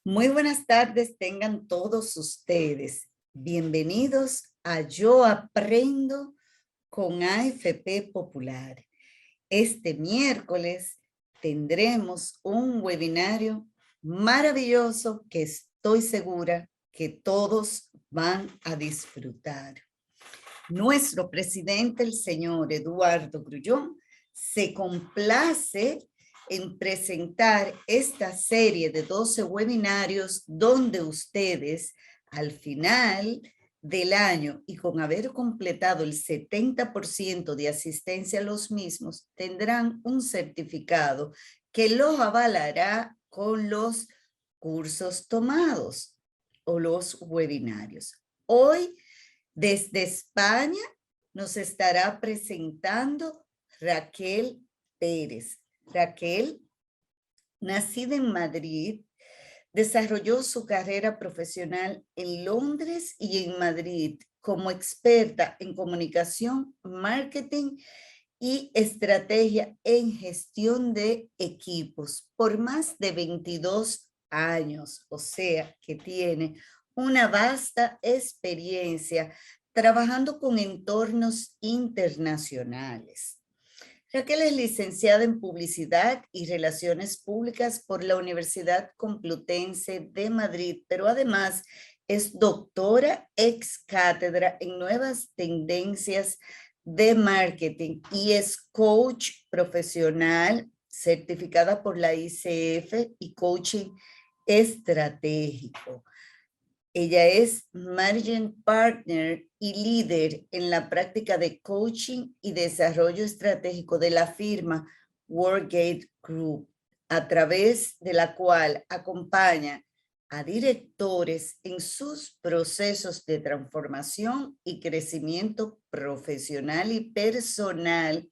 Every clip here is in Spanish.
Muy buenas tardes, tengan todos ustedes. Bienvenidos a Yo Aprendo con AFP Popular. Este miércoles tendremos un webinario maravilloso que estoy segura que todos van a disfrutar. Nuestro presidente, el señor Eduardo Grullón, se complace en presentar esta serie de 12 webinarios donde ustedes al final del año y con haber completado el 70% de asistencia a los mismos, tendrán un certificado que los avalará con los cursos tomados o los webinarios. Hoy, desde España, nos estará presentando Raquel Pérez. Raquel, nacida en Madrid, desarrolló su carrera profesional en Londres y en Madrid como experta en comunicación, marketing y estrategia en gestión de equipos por más de 22 años, o sea que tiene una vasta experiencia trabajando con entornos internacionales. Raquel es licenciada en Publicidad y Relaciones Públicas por la Universidad Complutense de Madrid, pero además es doctora ex cátedra en Nuevas Tendencias de Marketing y es coach profesional certificada por la ICF y coaching estratégico. Ella es Managing Partner y líder en la práctica de coaching y desarrollo estratégico de la firma WorkGate Group, a través de la cual acompaña a directores en sus procesos de transformación y crecimiento profesional y personal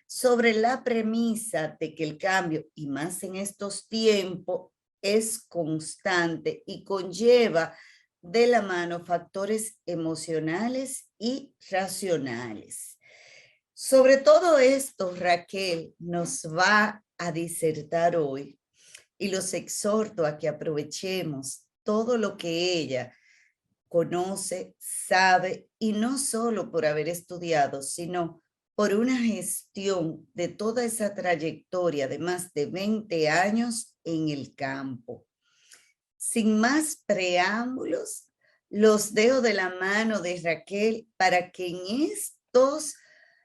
sobre la premisa de que el cambio, y más en estos tiempos, es constante y conlleva de la mano factores emocionales y racionales. Sobre todo esto, Raquel nos va a disertar hoy y los exhorto a que aprovechemos todo lo que ella conoce, sabe, y no solo por haber estudiado, sino por una gestión de toda esa trayectoria de más de 20 años en el campo. Sin más preámbulos, los dejo de la mano de Raquel para que en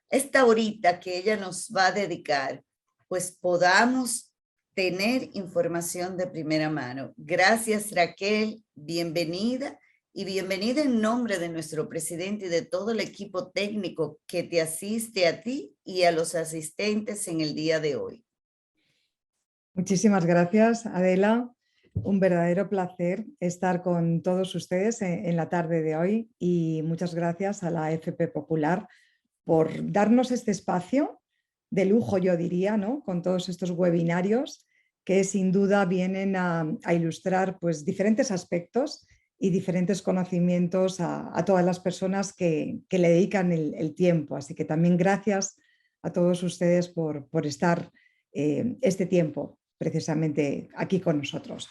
esta horita que ella nos va a dedicar, pues podamos tener información de primera mano. Gracias, Raquel, bienvenida y bienvenida en nombre de nuestro presidente y de todo el equipo técnico que te asiste a ti y a los asistentes en el día de hoy. Muchísimas gracias, Adela. Un verdadero placer estar con todos ustedes en la tarde de hoy y muchas gracias a la AFP Popular por darnos este espacio de lujo, yo diría, ¿no? Con todos estos webinarios que sin duda vienen a ilustrar pues, diferentes aspectos y diferentes conocimientos a todas las personas que le dedican el tiempo. Así que también gracias a todos ustedes por estar este tiempo precisamente aquí con nosotros.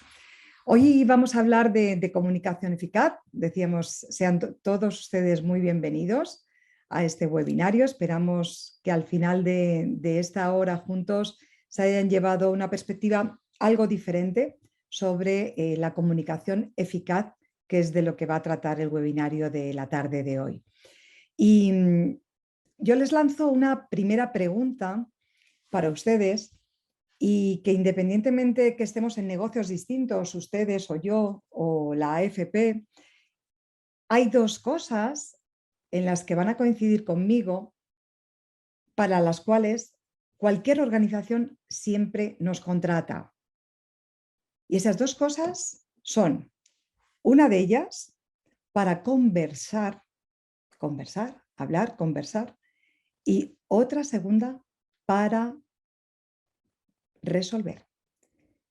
Hoy vamos a hablar de comunicación eficaz. Decíamos, sean todos ustedes muy bienvenidos a este webinario. Esperamos que al final de esta hora juntos se hayan llevado una perspectiva algo diferente sobre la comunicación eficaz, que es de lo que va a tratar el webinario de la tarde de hoy. Y yo les lanzo una primera pregunta para ustedes y que independientemente que estemos en negocios distintos, ustedes o yo o la AFP, hay dos cosas en las que van a coincidir conmigo para las cuales cualquier organización siempre nos contrata. Y esas dos cosas son, una de ellas, para hablar, conversar, y otra segunda, para resolver.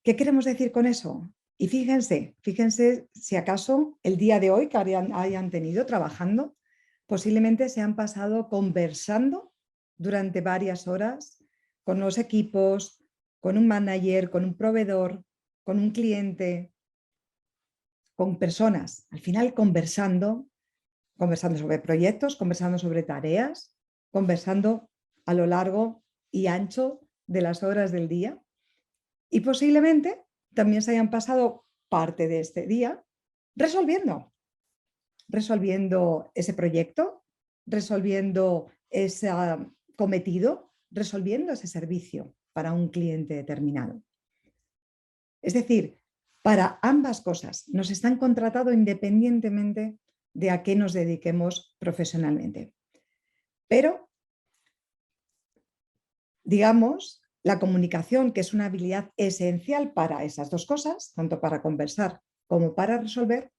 ¿Qué queremos decir con eso? Y fíjense si acaso el día de hoy que hayan tenido trabajando, posiblemente se han pasado conversando durante varias horas con los equipos, con un manager, con un proveedor, con un cliente, con personas, al final conversando sobre proyectos, conversando sobre tareas, conversando a lo largo y ancho de las horas del día. Y posiblemente también se hayan pasado parte de este día resolviendo ese proyecto, resolviendo ese cometido, resolviendo ese servicio para un cliente determinado. Es decir, para ambas cosas nos están contratando independientemente de a qué nos dediquemos profesionalmente. Pero, digamos, la comunicación, que es una habilidad esencial para esas dos cosas, tanto para conversar como para resolver,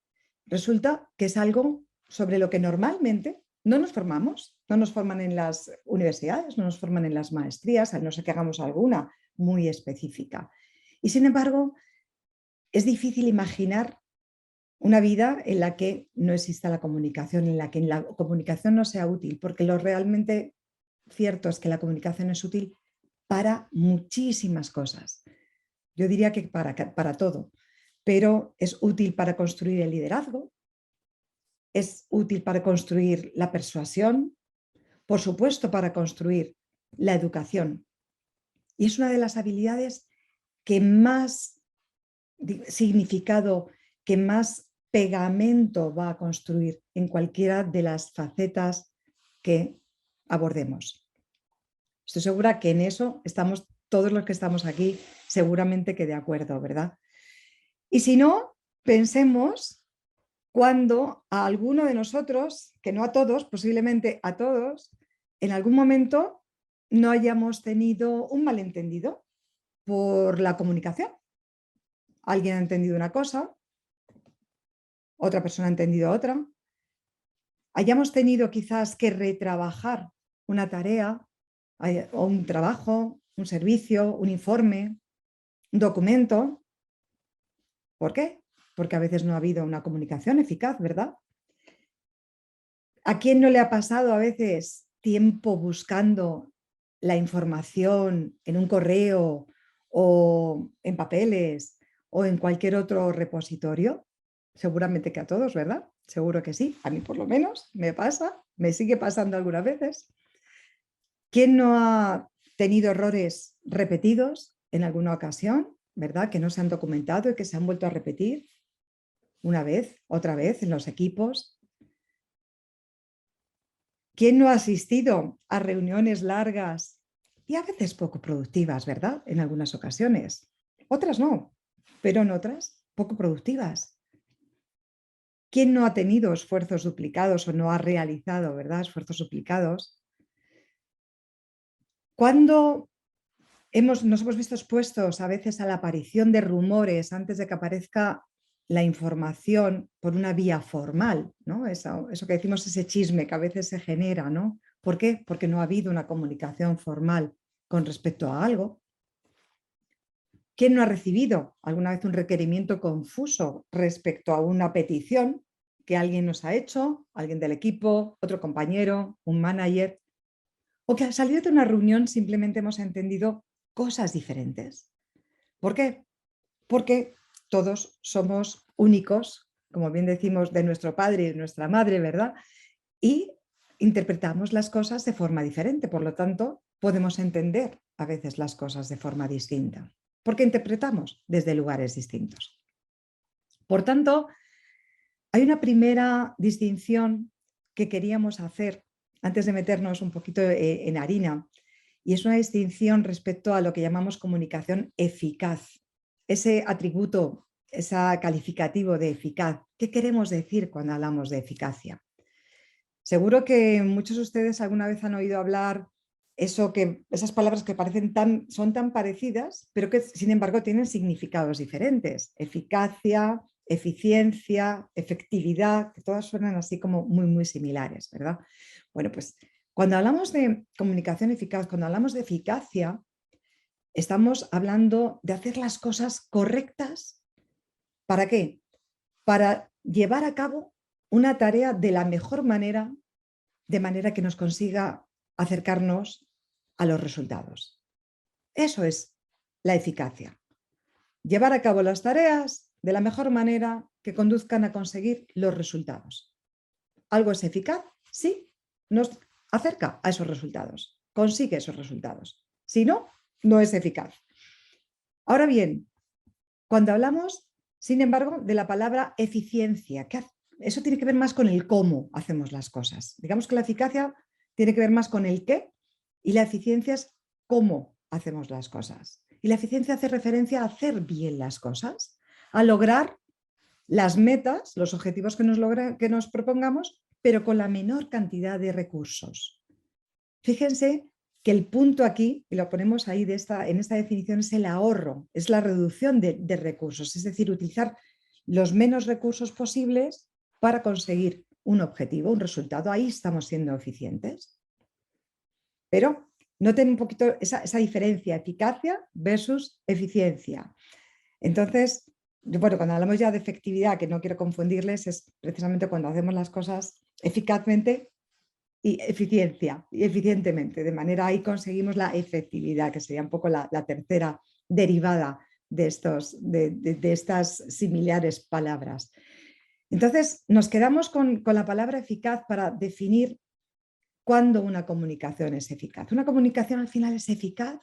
resulta que es algo sobre lo que normalmente no nos formamos, no nos forman en las universidades, no nos forman en las maestrías, a no ser que hagamos alguna muy específica. Y sin embargo, es difícil imaginar una vida en la que no exista la comunicación, en la que la comunicación no sea útil, porque lo realmente cierto es que la comunicación es útil para muchísimas cosas. Yo diría que para todo, pero es útil para construir el liderazgo, es útil para construir la persuasión, por supuesto para construir la educación. Y es una de las habilidades que más significado, que más pegamento va a construir en cualquiera de las facetas que abordemos. Estoy segura que en eso estamos todos los que estamos aquí seguramente que de acuerdo, ¿verdad? Y si no, pensemos cuando a alguno de nosotros, que no a todos, posiblemente a todos, en algún momento no hayamos tenido un malentendido por la comunicación. Alguien ha entendido una cosa, otra persona ha entendido otra. Hayamos tenido quizás que retrabajar una tarea o un trabajo, un servicio, un informe, un documento. ¿Por qué? Porque a veces no ha habido una comunicación eficaz, ¿verdad? ¿A quién no le ha pasado a veces tiempo buscando la información en un correo o en papeles o en cualquier otro repositorio? Seguramente que a todos, ¿verdad? Seguro que sí. A mí por lo menos me pasa, me sigue pasando algunas veces. ¿Quién no ha tenido errores repetidos en alguna ocasión, ¿verdad? Que no se han documentado y que se han vuelto a repetir una vez, otra vez en los equipos. ¿Quién no ha asistido a reuniones largas y a veces poco productivas, ¿verdad? En algunas ocasiones. Otras no, pero en otras poco productivas. ¿Quién no ha tenido esfuerzos duplicados o no ha realizado, ¿verdad? Esfuerzos duplicados. Cuando nos hemos visto expuestos a veces a la aparición de rumores antes de que aparezca la información por una vía formal, ¿no? Eso que decimos, ese chisme que a veces se genera, ¿no? ¿Por qué? Porque no ha habido una comunicación formal con respecto a algo. ¿Quién no ha recibido alguna vez un requerimiento confuso respecto a una petición que alguien nos ha hecho, alguien del equipo, otro compañero, un manager, o que al salir de una reunión simplemente hemos entendido cosas diferentes? ¿Por qué? Porque todos somos únicos, como bien decimos, de nuestro padre y de nuestra madre, ¿verdad? Y interpretamos las cosas de forma diferente, por lo tanto, podemos entender a veces las cosas de forma distinta, porque interpretamos desde lugares distintos. Por tanto, hay una primera distinción que queríamos hacer antes de meternos un poquito en harina, y es una distinción respecto a lo que llamamos comunicación eficaz. Ese atributo, ese calificativo de eficaz, ¿qué queremos decir cuando hablamos de eficacia? Seguro que muchos de ustedes alguna vez han oído hablar esas palabras que son tan parecidas, pero que sin embargo tienen significados diferentes. Eficacia, eficiencia, efectividad, que todas suenan así como muy, muy similares, ¿verdad? Bueno, pues cuando hablamos de comunicación eficaz, cuando hablamos de eficacia, estamos hablando de hacer las cosas correctas. ¿Para qué? Para llevar a cabo una tarea de la mejor manera, de manera que nos consiga acercarnos a los resultados. Eso es la eficacia. Llevar a cabo las tareas de la mejor manera que conduzcan a conseguir los resultados. ¿Algo es eficaz? Sí, nos acerca a esos resultados, consigue esos resultados. Si no, no es eficaz. Ahora bien, cuando hablamos, sin embargo, de la palabra eficiencia, eso tiene que ver más con el cómo hacemos las cosas. Digamos que la eficacia tiene que ver más con el qué y la eficiencia es cómo hacemos las cosas. Y la eficiencia hace referencia a hacer bien las cosas, a lograr las metas, los objetivos que nos propongamos, pero con la menor cantidad de recursos. Fíjense que el punto aquí, y lo ponemos ahí en esta definición, es el ahorro, es la reducción de recursos, es decir, utilizar los menos recursos posibles para conseguir un objetivo, un resultado. Ahí estamos siendo eficientes. Pero noten un poquito esa diferencia, eficacia versus eficiencia. Entonces, bueno, cuando hablamos ya de efectividad, que no quiero confundirles, es precisamente cuando hacemos las cosas eficazmente y eficientemente. De manera ahí conseguimos la efectividad, que sería un poco la tercera derivada de estas similares palabras. Entonces, nos quedamos con la palabra eficaz para definir cuándo una comunicación es eficaz. Una comunicación al final es eficaz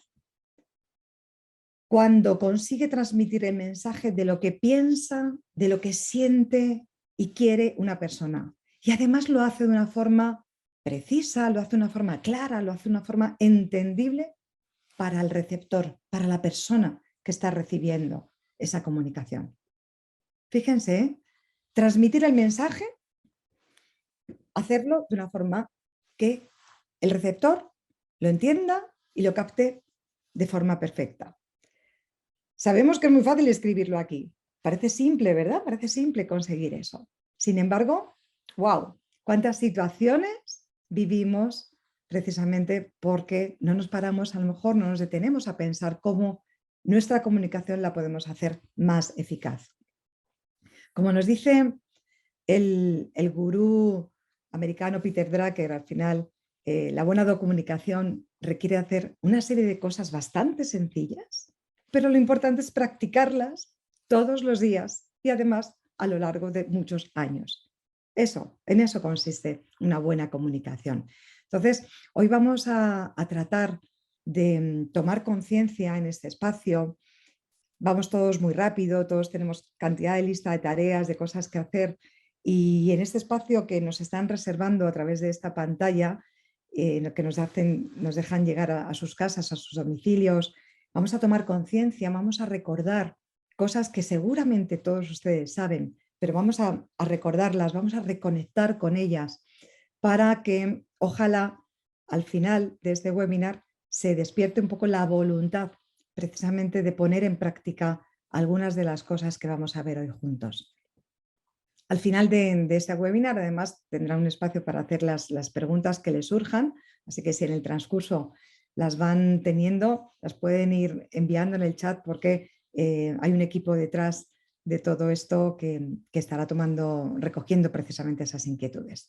cuando consigue transmitir el mensaje de lo que piensa, de lo que siente y quiere una persona. Y además lo hace de una forma precisa, lo hace de una forma clara, lo hace de una forma entendible para el receptor, para la persona que está recibiendo esa comunicación. Fíjense, ¿eh? Transmitir el mensaje, hacerlo de una forma que el receptor lo entienda y lo capte de forma perfecta. Sabemos que es muy fácil escribirlo aquí. Parece simple, ¿verdad? Parece simple conseguir eso. Sin embargo, wow, cuántas situaciones vivimos precisamente porque no nos paramos, a lo mejor no nos detenemos a pensar cómo nuestra comunicación la podemos hacer más eficaz. Como nos dice el gurú americano Peter Drucker, al final, la buena comunicación requiere hacer una serie de cosas bastante sencillas, pero lo importante es practicarlas todos los días y además a lo largo de muchos años. En eso consiste una buena comunicación. Entonces, hoy vamos a tratar de tomar conciencia en este espacio. Vamos todos muy rápido, todos tenemos cantidad de lista de tareas, de cosas que hacer y en este espacio que nos están reservando a través de esta pantalla, que nos dejan llegar a sus casas, a sus domicilios, vamos a tomar conciencia, vamos a recordar cosas que seguramente todos ustedes saben, pero vamos a recordarlas, vamos a reconectar con ellas para que ojalá al final de este webinar se despierte un poco la voluntad precisamente de poner en práctica algunas de las cosas que vamos a ver hoy juntos. Al final de este webinar, además, tendrá un espacio para hacer las preguntas que les surjan, así que si en el transcurso las van teniendo, las pueden ir enviando en el chat porque hay un equipo detrás de todo esto que estará recogiendo precisamente esas inquietudes.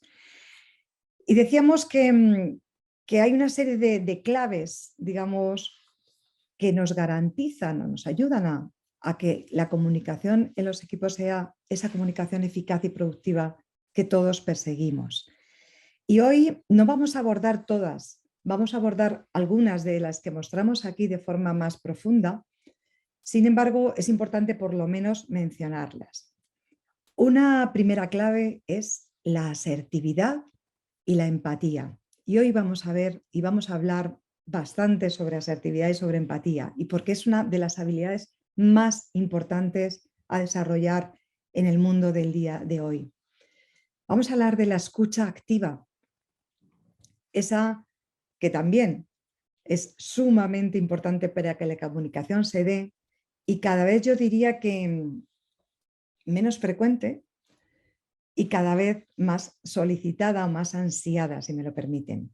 Y decíamos que hay una serie de claves, digamos, que nos garantizan o nos ayudan a que la comunicación en los equipos sea esa comunicación eficaz y productiva que todos perseguimos. Y hoy no vamos a abordar todas, vamos a abordar algunas de las que mostramos aquí de forma más profunda. Sin embargo, es importante por lo menos mencionarlas. Una primera clave es la asertividad y la empatía. Y hoy vamos a ver y vamos a hablar bastante sobre asertividad y sobre empatía y porque es una de las habilidades más importantes a desarrollar en el mundo del día de hoy. Vamos a hablar de la escucha activa, esa que también es sumamente importante para que la comunicación se dé y cada vez yo diría que menos frecuente y cada vez más solicitada o más ansiada, si me lo permiten.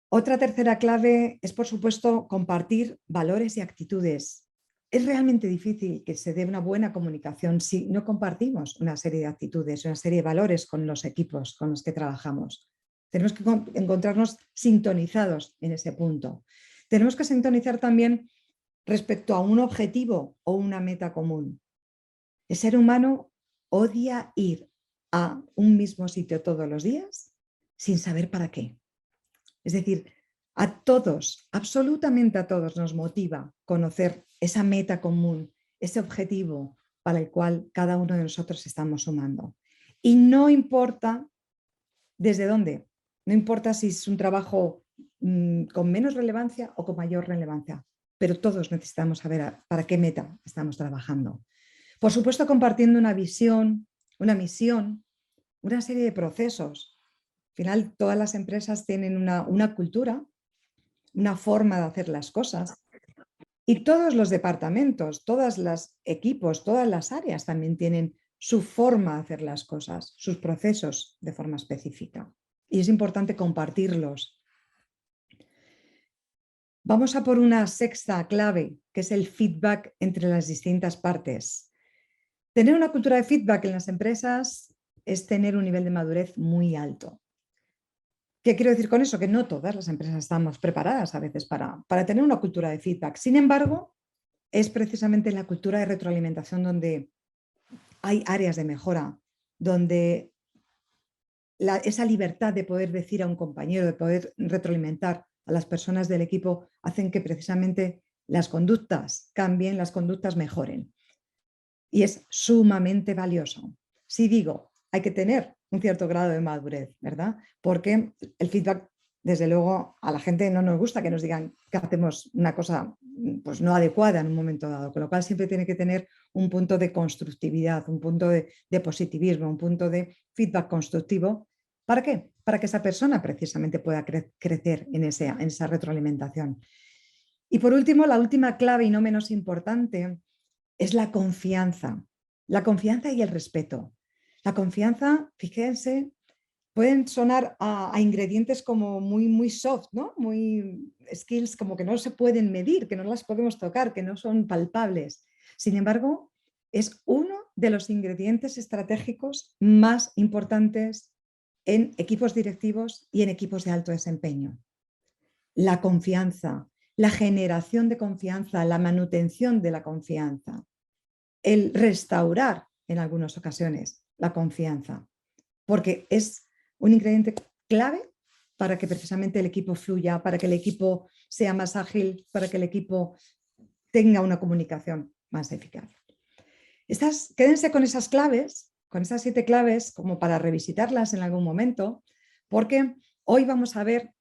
Otra tercera clave es, por supuesto, compartir valores y actitudes. Es realmente difícil que se dé una buena comunicación si no compartimos una serie de actitudes, una serie de valores con los equipos con los que trabajamos. Tenemos que encontrarnos sintonizados en ese punto. Tenemos que sintonizar también respecto a un objetivo o una meta común. El ser humano odia ir a un mismo sitio todos los días sin saber para qué. Es decir, a todos, absolutamente a todos nos motiva conocer esa meta común, ese objetivo para el cual cada uno de nosotros estamos sumando. Y no importa desde dónde, no importa si es un trabajo con menos relevancia o con mayor relevancia, pero todos necesitamos saber para qué meta estamos trabajando. Por supuesto, compartiendo una visión, una misión, una serie de procesos. Al final, todas las empresas tienen una cultura, una forma de hacer las cosas. Y todos los departamentos, todos los equipos, todas las áreas también tienen su forma de hacer las cosas, sus procesos de forma específica. Y es importante compartirlos. Vamos a por una sexta clave, que es el feedback entre las distintas partes. Tener una cultura de feedback en las empresas es tener un nivel de madurez muy alto. ¿Qué quiero decir con eso? Que no todas las empresas estamos preparadas a veces para tener una cultura de feedback. Sin embargo, es precisamente la cultura de retroalimentación donde hay áreas de mejora, donde esa libertad de poder decir a un compañero, de poder retroalimentar a las personas del equipo, hacen que precisamente las conductas cambien, las conductas mejoren. Y es sumamente valioso. Si digo, hay que tener un cierto grado de madurez, ¿verdad? Porque el feedback, desde luego, a la gente no nos gusta que nos digan que hacemos una cosa pues, no adecuada en un momento dado, con lo cual siempre tiene que tener un punto de constructividad, un punto de positivismo, un punto de feedback constructivo. ¿Para qué? Para que esa persona precisamente pueda crecer en esa retroalimentación. Y por último, la última clave y no menos importante es la confianza y el respeto. La confianza, fíjense, pueden sonar a ingredientes como muy soft, ¿no? Muy skills como que no se pueden medir, que no las podemos tocar, que no son palpables. Sin embargo, es uno de los ingredientes estratégicos más importantes en equipos directivos y en equipos de alto desempeño. La confianza, la generación de confianza, la manutención de la confianza, el restaurar en algunas ocasiones la confianza, porque es un ingrediente clave para que precisamente el equipo fluya, para que el equipo sea más ágil, para que el equipo tenga una comunicación más eficaz. Quédense con esas claves, con esas 7 claves, como para revisitarlas en algún momento, porque hoy vamos a ver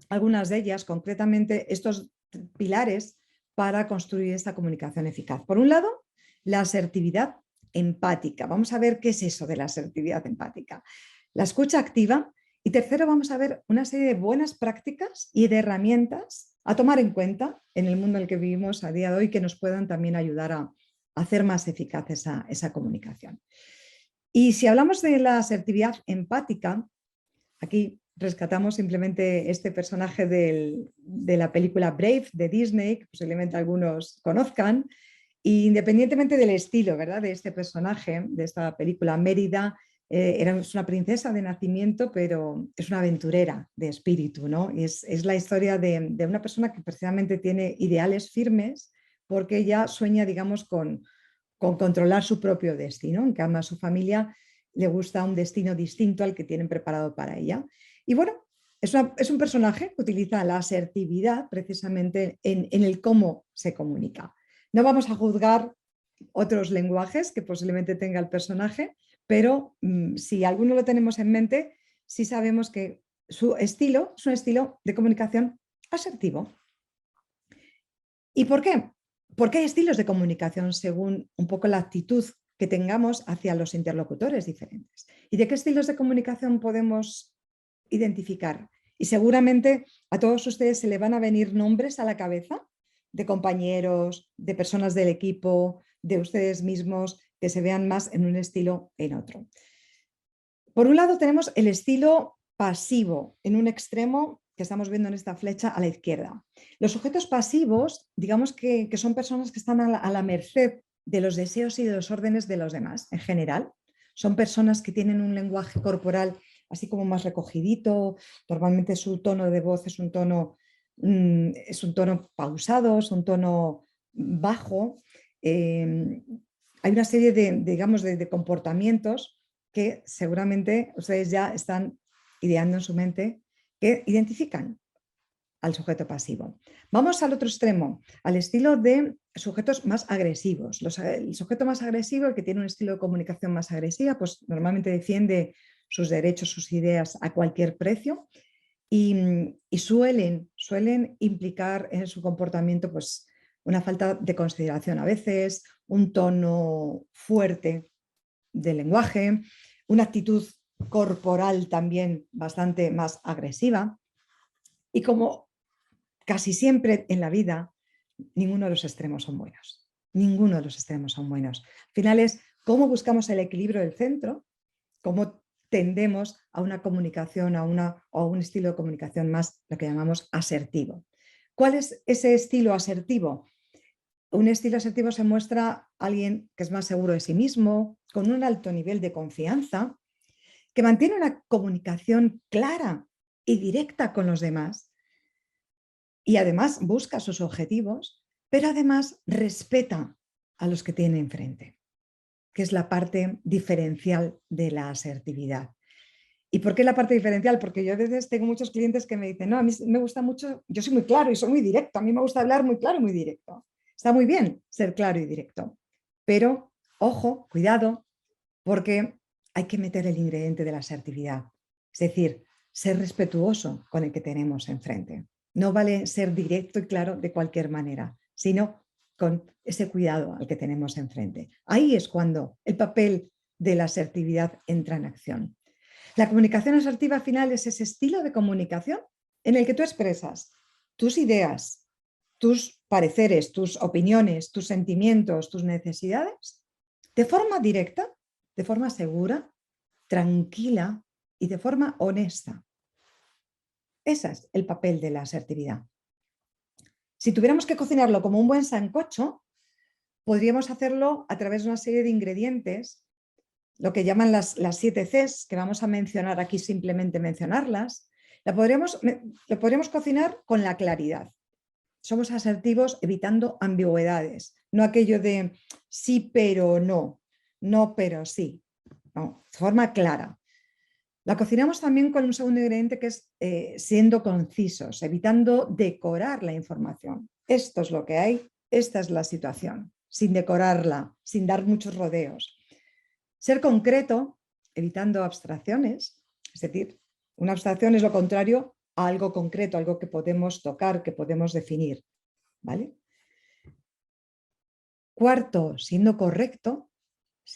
algunas de ellas, concretamente estos pilares para construir esta comunicación eficaz. Por un lado, la asertividad empática. Vamos a ver qué es eso de la asertividad empática. La escucha activa. Y tercero, vamos a ver una serie de buenas prácticas y de herramientas a tomar en cuenta en el mundo en el que vivimos a día de hoy que nos puedan también ayudar a hacer más eficaz esa comunicación. Y si hablamos de la asertividad empática, aquí rescatamos simplemente este personaje de la película Brave de Disney, que posiblemente algunos conozcan, e independientemente del estilo, ¿verdad?, de este personaje, de esta película, Mérida es una princesa de nacimiento, pero es una aventurera de espíritu, ¿no? Y es la historia de una persona que precisamente tiene ideales firmes porque ella sueña, digamos, con controlar su propio destino, en que ama a su familia, le gusta un destino distinto al que tienen preparado para ella. Y bueno, es un personaje que utiliza la asertividad precisamente en el cómo se comunica. No vamos a juzgar otros lenguajes que posiblemente tenga el personaje, pero si alguno lo tenemos en mente, sí sabemos que su estilo es un estilo de comunicación asertivo. ¿Y por qué? Porque hay estilos de comunicación según un poco la actitud que tengamos hacia los interlocutores diferentes. ¿Y de qué estilos de comunicación podemos identificar? Y seguramente a todos ustedes se le van a venir nombres a la cabeza de compañeros, de personas del equipo, de ustedes mismos, que se vean más en un estilo en otro. Por un lado tenemos el estilo pasivo, en un extremo que estamos viendo en esta flecha a la izquierda. Los sujetos pasivos, digamos que son personas que están a la merced de los deseos y de los órdenes de los demás en general. Son personas que tienen un lenguaje corporal así como más recogidito, normalmente su tono de voz es un tono pausado, es un tono bajo. hay una serie digamos, de comportamientos que seguramente ustedes ya están ideando en su mente que identifican al sujeto pasivo. Vamos al otro extremo, al estilo de sujetos más agresivos. El sujeto más agresivo, el que tiene un estilo de comunicación más agresiva, pues normalmente defiende sus derechos, sus ideas a cualquier precio y suelen implicar en su comportamiento pues, una falta de consideración a veces, un tono fuerte del lenguaje, una actitud corporal también bastante más agresiva. Y como casi siempre en la vida, ninguno de los extremos son buenos. Ninguno de los extremos son buenos. Al final es cómo buscamos el equilibrio del centro, cómo tendemos a una comunicación, a un estilo de comunicación más lo que llamamos asertivo. ¿Cuál es ese estilo asertivo? Un estilo asertivo se muestra alguien que es más seguro de sí mismo, con un alto nivel de confianza, que mantiene una comunicación clara y directa con los demás y además busca sus objetivos, pero además respeta a los que tiene enfrente, que es la parte diferencial de la asertividad. ¿Y por qué la parte diferencial? Porque yo a veces tengo muchos clientes que me dicen, no, a mí me gusta mucho, yo soy muy claro y soy muy directo, a mí me gusta hablar muy claro y muy directo. Está muy bien ser claro y directo, pero ojo, cuidado, porque hay que meter el ingrediente de la asertividad, es decir, ser respetuoso con el que tenemos enfrente. No vale ser directo y claro de cualquier manera, sino con ese cuidado al que tenemos enfrente. Ahí es cuando el papel de la asertividad entra en acción. La comunicación asertiva al final es ese estilo de comunicación en el que tú expresas tus ideas, tus pareceres, tus opiniones, tus sentimientos, tus necesidades de forma directa, de forma segura, tranquila y de forma honesta. Ese es el papel de la asertividad. Si tuviéramos que cocinarlo como un buen sancocho, podríamos hacerlo a través de una serie de ingredientes, lo que llaman las 7 Cs, que vamos a mencionar aquí, simplemente mencionarlas. Lo podríamos cocinar con la claridad. Somos asertivos evitando ambigüedades, no aquello de sí pero no, no pero sí, no, de forma clara. La cocinamos también con un segundo ingrediente que es siendo concisos, evitando decorar la información. Esto es lo que hay, esta es la situación, sin decorarla, sin dar muchos rodeos. Ser concreto, evitando abstracciones, es decir, una abstracción es lo contrario a algo concreto, algo que podemos tocar, que podemos definir. ¿Vale? Cuarto, siendo correcto,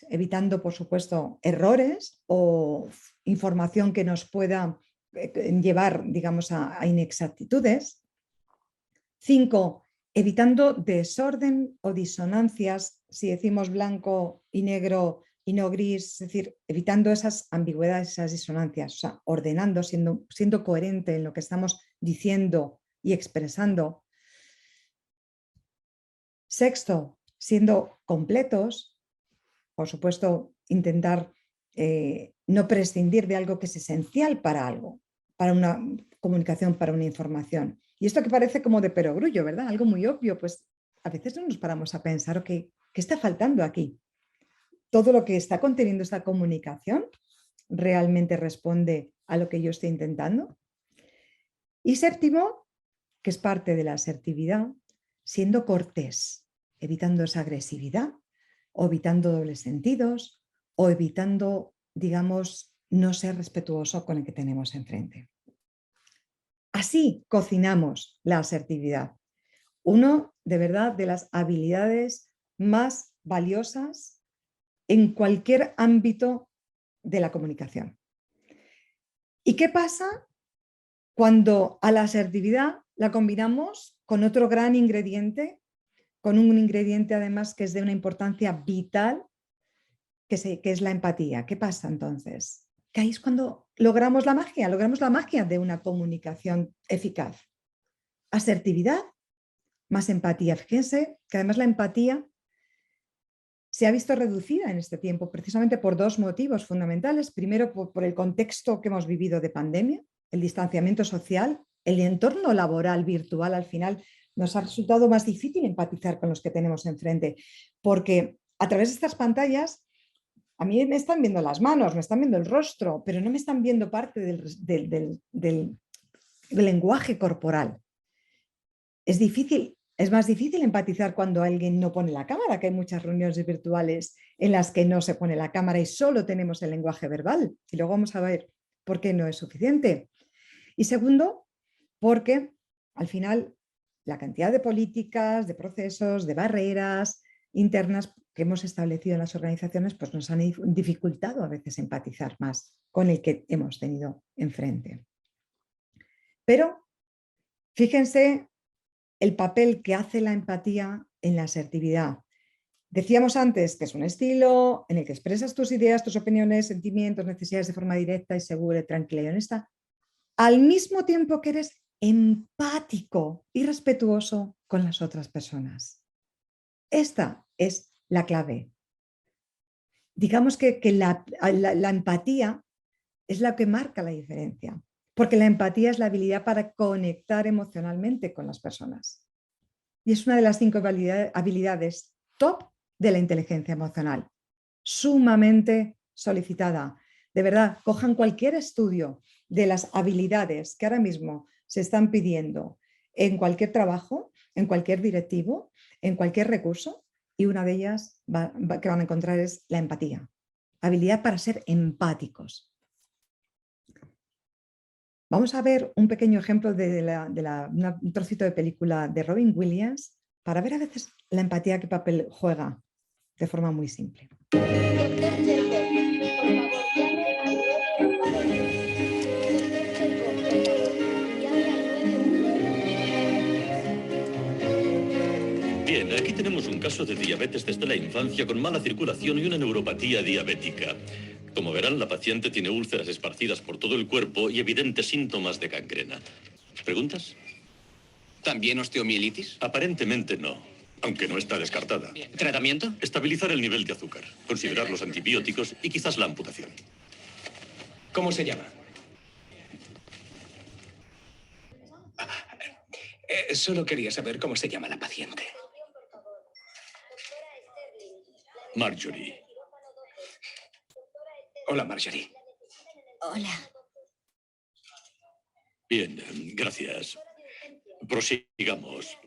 evitando, por supuesto, errores o información que nos pueda llevar, digamos, a inexactitudes. 5, evitando desorden o disonancias, si decimos blanco y negro y no gris, es decir, evitando esas ambigüedades, esas disonancias, o sea, ordenando, siendo coherente en lo que estamos diciendo y expresando. Sexto, siendo completos, por supuesto, intentar no prescindir de algo que es esencial para algo, para una comunicación, para una información. Y esto que parece como de perogrullo, ¿verdad? Algo muy obvio, pues a veces no nos paramos a pensar, ¿qué está faltando aquí? Todo lo que está conteniendo esta comunicación realmente responde a lo que yo estoy intentando. Y séptimo, que es parte de la asertividad, siendo cortés, evitando esa agresividad, o evitando dobles sentidos, o evitando, digamos, no ser respetuoso con el que tenemos enfrente. Así cocinamos la asertividad. Uno, de verdad, de las habilidades más valiosas en cualquier ámbito de la comunicación. ¿Y qué pasa cuando a la asertividad la combinamos con otro gran ingrediente, con un ingrediente además que es de una importancia vital, que es la empatía? ¿Qué pasa entonces? Que ahí es cuando logramos la magia de una comunicación eficaz. Asertividad más empatía. Fíjense que además la empatía se ha visto reducida en este tiempo precisamente por dos motivos fundamentales. Primero, por el contexto que hemos vivido de pandemia, el distanciamiento social, el entorno laboral virtual al final nos ha resultado más difícil empatizar con los que tenemos enfrente, porque a través de estas pantallas, a mí me están viendo las manos, me están viendo el rostro, pero no me están viendo parte del lenguaje corporal. Es difícil, es más difícil empatizar cuando alguien no pone la cámara, que hay muchas reuniones virtuales en las que no se pone la cámara y solo tenemos el lenguaje verbal. Y luego vamos a ver por qué no es suficiente. Y segundo, porque al final la cantidad de políticas, de procesos, de barreras internas que hemos establecido en las organizaciones, pues nos han dificultado a veces empatizar más con el que hemos tenido enfrente. Pero fíjense el papel que hace la empatía en la asertividad. Decíamos antes que es un estilo en el que expresas tus ideas, tus opiniones, sentimientos, necesidades de forma directa y segura, tranquila y honesta, al mismo tiempo que eres empático y respetuoso con las otras personas. Esta es la clave. Digamos que la empatía es la que marca la diferencia, porque la empatía es la habilidad para conectar emocionalmente con las personas. Y es una de las 5 habilidades top de la inteligencia emocional, sumamente solicitada. De verdad, cojan cualquier estudio de las habilidades que ahora mismo se están pidiendo en cualquier trabajo, en cualquier directivo, en cualquier recurso, y una de ellas que van a encontrar es la empatía. Habilidad para ser empáticos. Vamos a ver un pequeño ejemplo de un trocito de película de Robin Williams para ver a veces la empatía qué papel juega de forma muy simple. Bien, aquí tenemos un caso de diabetes desde la infancia con mala circulación y una neuropatía diabética. Como verán, la paciente tiene úlceras esparcidas por todo el cuerpo y evidentes síntomas de gangrena. ¿Preguntas? ¿También osteomielitis? Aparentemente no, aunque no está descartada. Bien. ¿Tratamiento? Estabilizar el nivel de azúcar, considerar los antibióticos y quizás la amputación. ¿Cómo se llama? Solo quería saber cómo se llama la paciente. Marjorie. Hola, Marjorie. Hola. Bien, gracias. Prosigamos.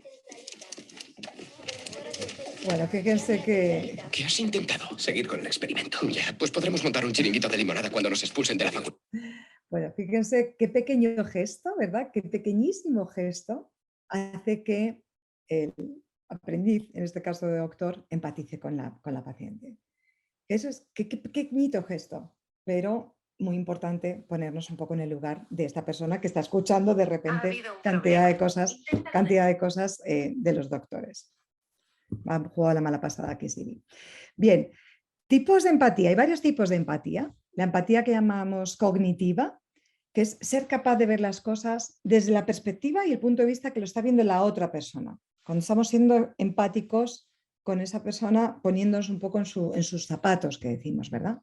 Bueno, fíjense que... ¿Qué has intentado? Seguir con el experimento. Ya, pues podremos montar un chiringuito de limonada cuando nos expulsen de la facultad. Bueno, fíjense qué pequeño gesto, ¿verdad? Qué pequeñísimo gesto hace que el aprendiz, en este caso de doctor, empatice con la paciente. Eso es, qué pequeñito gesto, pero muy importante ponernos un poco en el lugar de esta persona que está escuchando de repente cantidad de cosas de los doctores. Ha jugado la mala pasada aquí, sí. Bien, tipos de empatía. Hay varios tipos de empatía. La empatía que llamamos cognitiva, que es ser capaz de ver las cosas desde la perspectiva y el punto de vista que lo está viendo la otra persona. Cuando estamos siendo empáticos con esa persona, poniéndonos un poco en sus zapatos, que decimos, ¿verdad?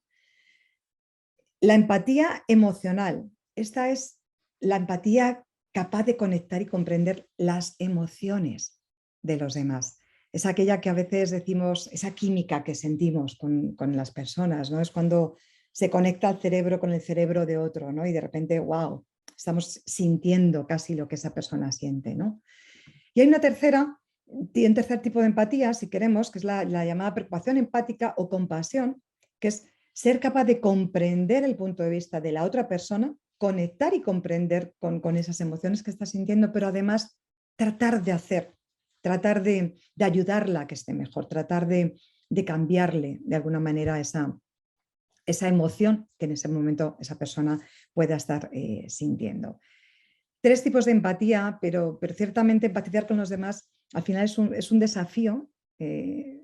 La empatía emocional. Esta es la empatía capaz de conectar y comprender las emociones de los demás. Es aquella que a veces decimos, esa química que sentimos con las personas, ¿no? Es cuando se conecta el cerebro con el cerebro de otro, ¿no? Y de repente, wow, estamos sintiendo casi lo que esa persona siente, ¿no? Y hay un tercer tipo de empatía, si queremos, que es la llamada preocupación empática o compasión, que es ser capaz de comprender el punto de vista de la otra persona, conectar y comprender con esas emociones que está sintiendo, pero además tratar de ayudarla a que esté mejor, tratar de cambiarle de alguna manera esa emoción que en ese momento esa persona pueda estar sintiendo. 3 tipos de empatía, pero ciertamente empatizar con los demás al final es un desafío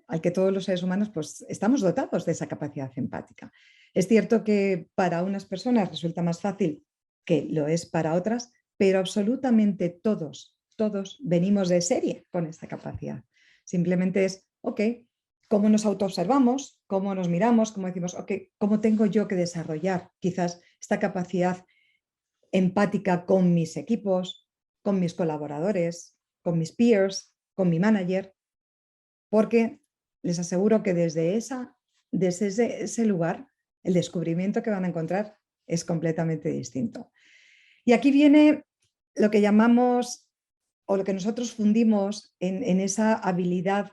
al que todos los seres humanos pues, estamos dotados de esa capacidad empática. Es cierto que para unas personas resulta más fácil que lo es para otras, pero absolutamente todos venimos de serie con esta capacidad. Simplemente es, ok, cómo nos autoobservamos, cómo nos miramos, cómo decimos, ok, cómo tengo yo que desarrollar quizás esta capacidad empática con mis equipos, con mis colaboradores, con mis peers, con mi manager, porque les aseguro que desde ese lugar el descubrimiento que van a encontrar es completamente distinto. Y aquí viene lo que llamamos, o lo que nosotros fundimos en esa habilidad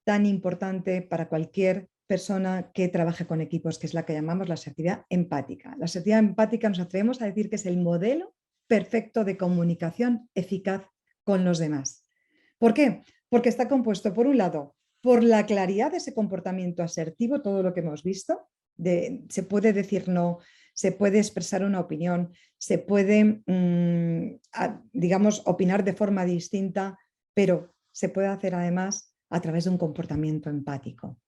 tan importante para cualquier persona que trabaje con equipos, que es la que llamamos la asertividad empática. La asertividad empática nos atrevemos a decir que es el modelo perfecto de comunicación eficaz con los demás. ¿Por qué? Porque está compuesto, por un lado, por la claridad de ese comportamiento asertivo, todo lo que hemos visto, se puede decir no, se puede expresar una opinión, se puede, digamos, opinar de forma distinta, pero se puede hacer además a través de un comportamiento empático.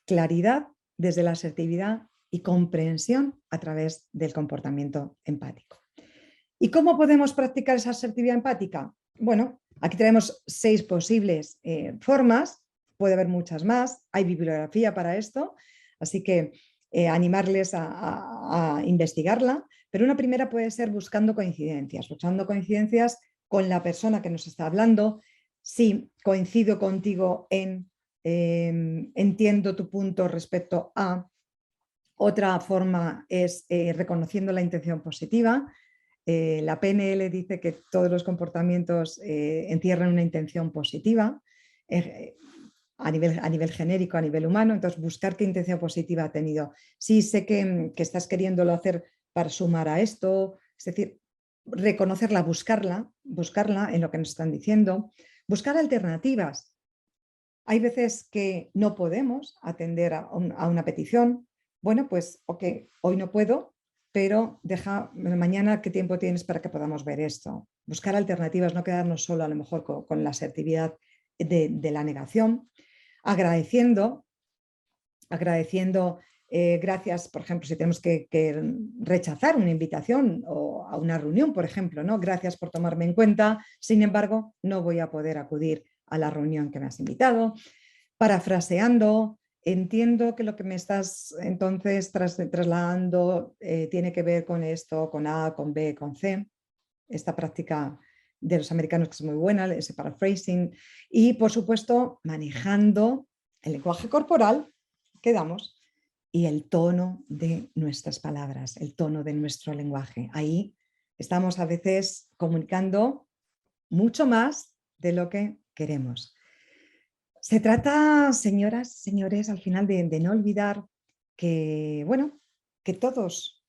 Claridad desde la asertividad y comprensión a través del comportamiento empático. ¿Y cómo podemos practicar esa asertividad empática? Bueno, aquí tenemos 6 posibles formas, puede haber muchas más, hay bibliografía para esto, así que animarles a investigarla, pero una primera puede ser buscando coincidencias con la persona que nos está hablando. Sí, coincido contigo en entiendo tu punto respecto a. Otra forma es reconociendo la intención positiva. La PNL dice que todos los comportamientos encierran una intención positiva a nivel genérico, a nivel humano. Entonces, buscar qué intención positiva ha tenido. Sí, sé que estás queriéndolo hacer para sumar a esto, es decir, reconocerla, buscarla en lo que nos están diciendo, buscar alternativas. Hay veces que no podemos atender a una petición. Bueno, pues ok, hoy no puedo, pero deja mañana qué tiempo tienes para que podamos ver esto. Buscar alternativas, no quedarnos solo a lo mejor con la asertividad de la negación. Agradeciendo, gracias, por ejemplo, si tenemos que rechazar una invitación o a una reunión, por ejemplo, ¿no? Gracias por tomarme en cuenta, sin embargo, no voy a poder acudir a la reunión que me has invitado. Parafraseando, entiendo que lo que me estás entonces trasladando tiene que ver con esto, con A, con B, con C. Esta práctica de los americanos que es muy buena, ese paraphrasing. Y, por supuesto, manejando el lenguaje corporal que damos y el tono de nuestras palabras, el tono de nuestro lenguaje. Ahí estamos a veces comunicando mucho más de lo que queremos. Se trata, señoras, señores, al final de no olvidar que, bueno, que todos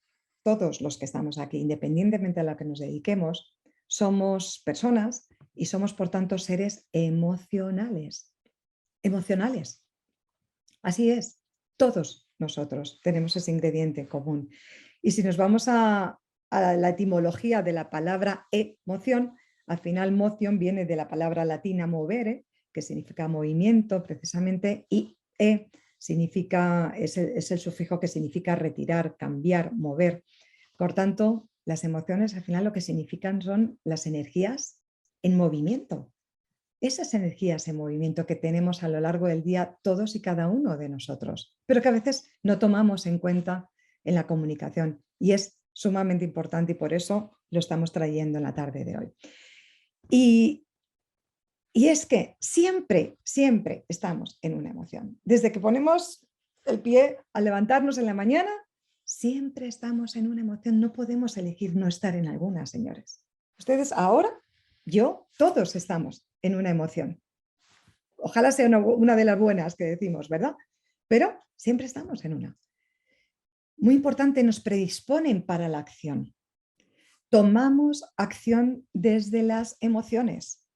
los que estamos aquí, independientemente a lo que nos dediquemos, somos personas y somos, por tanto, seres emocionales. Emocionales. Así es, todos nosotros tenemos ese ingrediente común. Y si nos vamos a la etimología de la palabra emoción, al final moción viene de la palabra latina movere, que significa movimiento precisamente, y significa, es el sufijo que significa retirar, cambiar, mover. Por tanto, las emociones al final lo que significan son las energías en movimiento. Esas energías en movimiento que tenemos a lo largo del día todos y cada uno de nosotros, pero que a veces no tomamos en cuenta en la comunicación. Y es sumamente importante y por eso lo estamos trayendo en la tarde de hoy. Y es que siempre estamos en una emoción. Desde que ponemos el pie al levantarnos en la mañana, siempre estamos en una emoción. No podemos elegir no estar en alguna, señores. Ustedes ahora, yo, todos estamos en una emoción. Ojalá sea una de las buenas que decimos, ¿verdad? Pero siempre estamos en una. Muy importante, nos predisponen para la acción. Tomamos acción desde las emociones.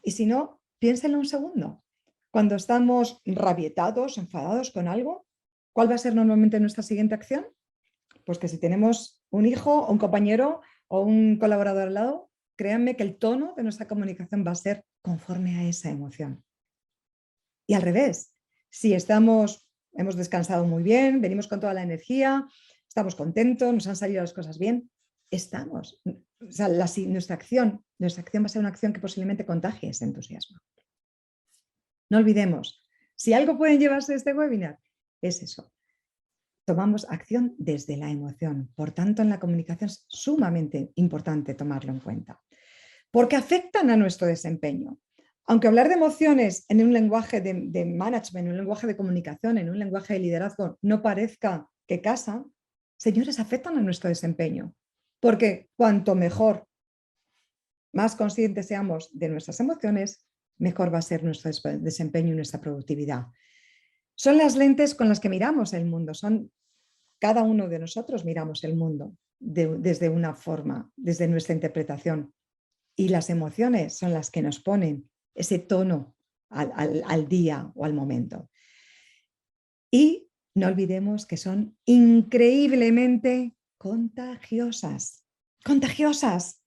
Y si no, piénsenlo un segundo. Cuando estamos rabietados, enfadados con algo, ¿cuál va a ser normalmente nuestra siguiente acción? Pues que si tenemos un hijo, un compañero o un colaborador al lado, créanme que el tono de nuestra comunicación va a ser conforme a esa emoción. Y al revés, si hemos descansado muy bien, venimos con toda la energía, estamos contentos, nos han salido las cosas bien, o sea, nuestra acción va a ser una acción que posiblemente contagie ese entusiasmo. No olvidemos, si algo pueden llevarse de este webinar, es eso. Tomamos acción desde la emoción. Por tanto, en la comunicación es sumamente importante tomarlo en cuenta. Porque afectan a nuestro desempeño. Aunque hablar de emociones en un lenguaje de management, en un lenguaje de comunicación, en un lenguaje de liderazgo no parezca que casa, señores, afectan a nuestro desempeño. Porque cuanto mejor, más conscientes seamos de nuestras emociones, mejor va a ser nuestro desempeño y nuestra productividad. Son las lentes con las que miramos el mundo, cada uno de nosotros miramos el mundo desde una forma, desde nuestra interpretación. Y las emociones son las que nos ponen ese tono al día o al momento. Y no olvidemos que son increíblemente contagiosas. ¡Contagiosas!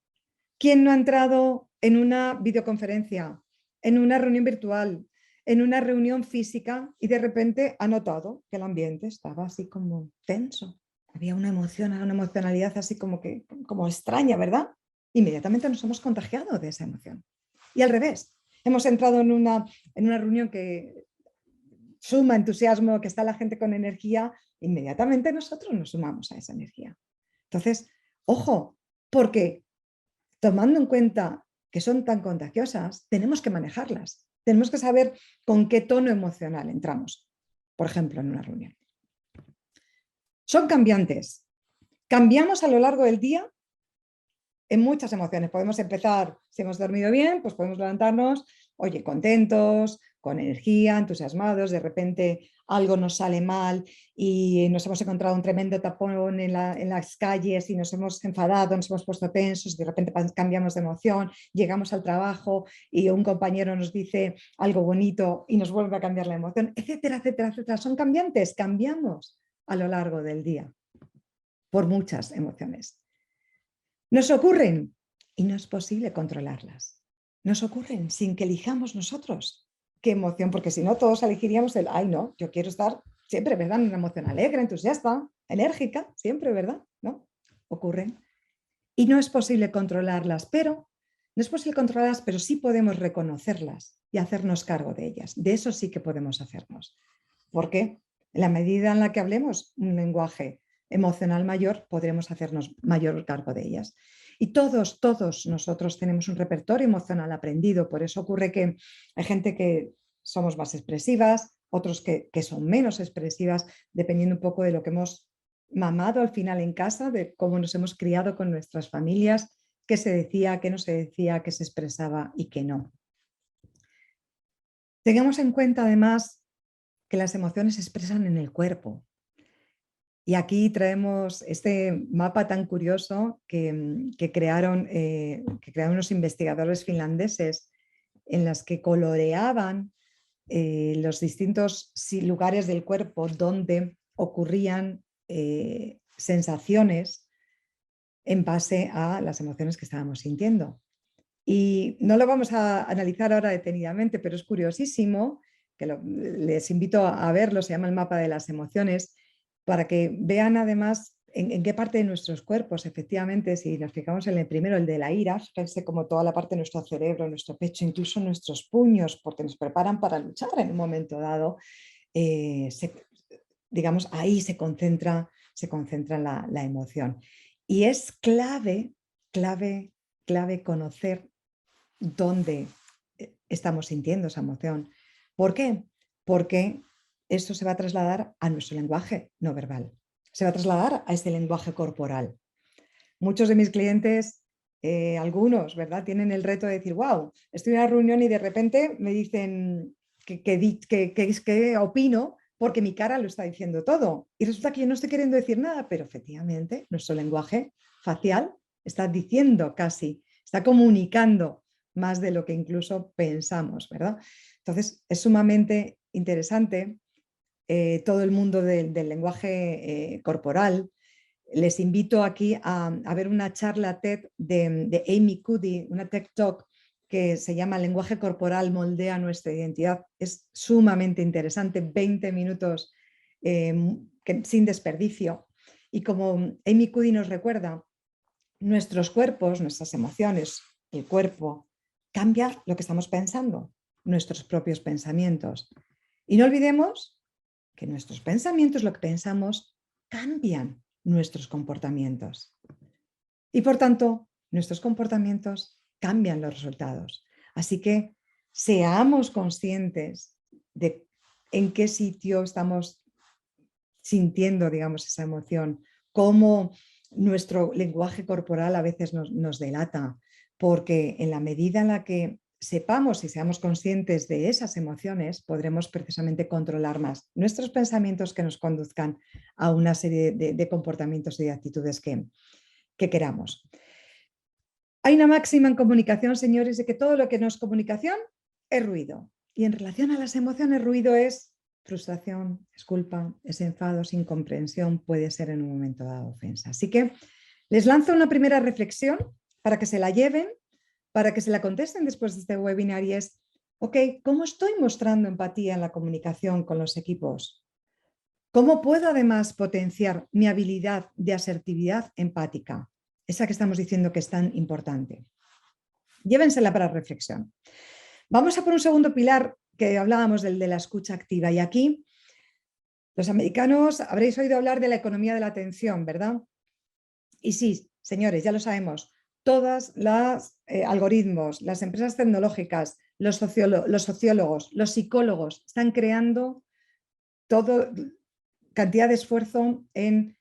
¿Quién no ha entrado en una videoconferencia, en una reunión virtual, en una reunión física y de repente ha notado que el ambiente estaba así como tenso? Había una emoción, una emocionalidad así como extraña, ¿verdad? Inmediatamente nos hemos contagiado de esa emoción. Y al revés, hemos entrado en una reunión que suma entusiasmo, que está la gente con energía, inmediatamente nosotros nos sumamos a esa energía. Entonces, ojo, porque tomando en cuenta que son tan contagiosas, tenemos que manejarlas. Tenemos que saber con qué tono emocional entramos, por ejemplo, en una reunión. Son cambiantes. Cambiamos a lo largo del día en muchas emociones. Podemos empezar, si hemos dormido bien, pues podemos levantarnos, oye, contentos, con energía, entusiasmados, de repente algo nos sale mal y nos hemos encontrado un tremendo tapón en las calles y nos hemos enfadado, nos hemos puesto tensos, de repente cambiamos de emoción, llegamos al trabajo y un compañero nos dice algo bonito y nos vuelve a cambiar la emoción, etcétera, etcétera, etcétera. Son cambiantes, cambiamos a lo largo del día por muchas emociones. Nos ocurren y no es posible controlarlas. Nos ocurren sin que elijamos nosotros qué emoción, porque si no todos elegiríamos el, ay no, yo quiero estar siempre, ¿verdad? Una emoción alegre, entusiasta, enérgica, siempre, ¿verdad? ¿No? Ocurren. Y no es posible controlarlas, pero sí podemos reconocerlas y hacernos cargo de ellas. De eso sí que podemos hacernos. Porque en la medida en la que hablemos un lenguaje emocional mayor, podremos hacernos mayor cargo de ellas. Y todos nosotros tenemos un repertorio emocional aprendido, por eso ocurre que hay gente que somos más expresivas, otros que son menos expresivas, dependiendo un poco de lo que hemos mamado al final en casa, de cómo nos hemos criado con nuestras familias, qué se decía, qué no se decía, qué se expresaba y qué no. Tengamos en cuenta además que las emociones se expresan en el cuerpo. Y aquí traemos este mapa tan curioso que crearon unos investigadores finlandeses en las que coloreaban los distintos lugares del cuerpo donde ocurrían sensaciones en base a las emociones que estábamos sintiendo. Y no lo vamos a analizar ahora detenidamente, pero es curiosísimo, que les invito a verlo, se llama el mapa de las emociones, para que vean además en qué parte de nuestros cuerpos, efectivamente, si nos fijamos en el primero, el de la ira, fíjense como toda la parte de nuestro cerebro, nuestro pecho, incluso nuestros puños, porque nos preparan para luchar en un momento dado, digamos, ahí se concentra la emoción. Y es clave conocer dónde estamos sintiendo esa emoción. ¿Por qué? Porque esto se va a trasladar a nuestro lenguaje no verbal, se va a trasladar a ese lenguaje corporal. Muchos de mis clientes, algunos, ¿verdad?, tienen el reto de decir, wow, estoy en una reunión y de repente me dicen que opino porque mi cara lo está diciendo todo. Y resulta que yo no estoy queriendo decir nada, pero efectivamente nuestro lenguaje facial está diciendo casi, está comunicando más de lo que incluso pensamos, ¿verdad? Entonces, es sumamente interesante todo el mundo del lenguaje corporal. Les invito aquí a ver una charla TED de Amy Cuddy, una TED Talk que se llama Lenguaje corporal moldea nuestra identidad. Es sumamente interesante, 20 minutos sin desperdicio. Y como Amy Cuddy nos recuerda, nuestros cuerpos, nuestras emociones, el cuerpo, cambia lo que estamos pensando, nuestros propios pensamientos. Y no olvidemos que nuestros pensamientos, lo que pensamos, cambian nuestros comportamientos. Y por tanto, nuestros comportamientos cambian los resultados. Así que seamos conscientes de en qué sitio estamos sintiendo, digamos, esa emoción, cómo nuestro lenguaje corporal a veces nos delata, porque en la medida en la que sepamos y seamos conscientes de esas emociones, podremos precisamente controlar más nuestros pensamientos que nos conduzcan a una serie de comportamientos y de actitudes que queramos. Hay una máxima en comunicación, señores, de que todo lo que no es comunicación es ruido. Y en relación a las emociones, ruido es frustración, es culpa, es enfado, es incomprensión, puede ser en un momento dado ofensa. Así que les lanzo una primera reflexión para que se la lleven, para que se la contesten después de este webinar, y es, ok, ¿cómo estoy mostrando empatía en la comunicación con los equipos? ¿Cómo puedo además potenciar mi habilidad de asertividad empática? Esa que estamos diciendo que es tan importante. Llévensela para reflexión. Vamos a por un segundo pilar que hablábamos del de la escucha activa, y aquí los americanos habréis oído hablar de la economía de la atención, ¿verdad? Y sí, señores, ya lo sabemos, todos los algoritmos, las empresas tecnológicas, los sociólogos, los psicólogos están creando toda cantidad de esfuerzo en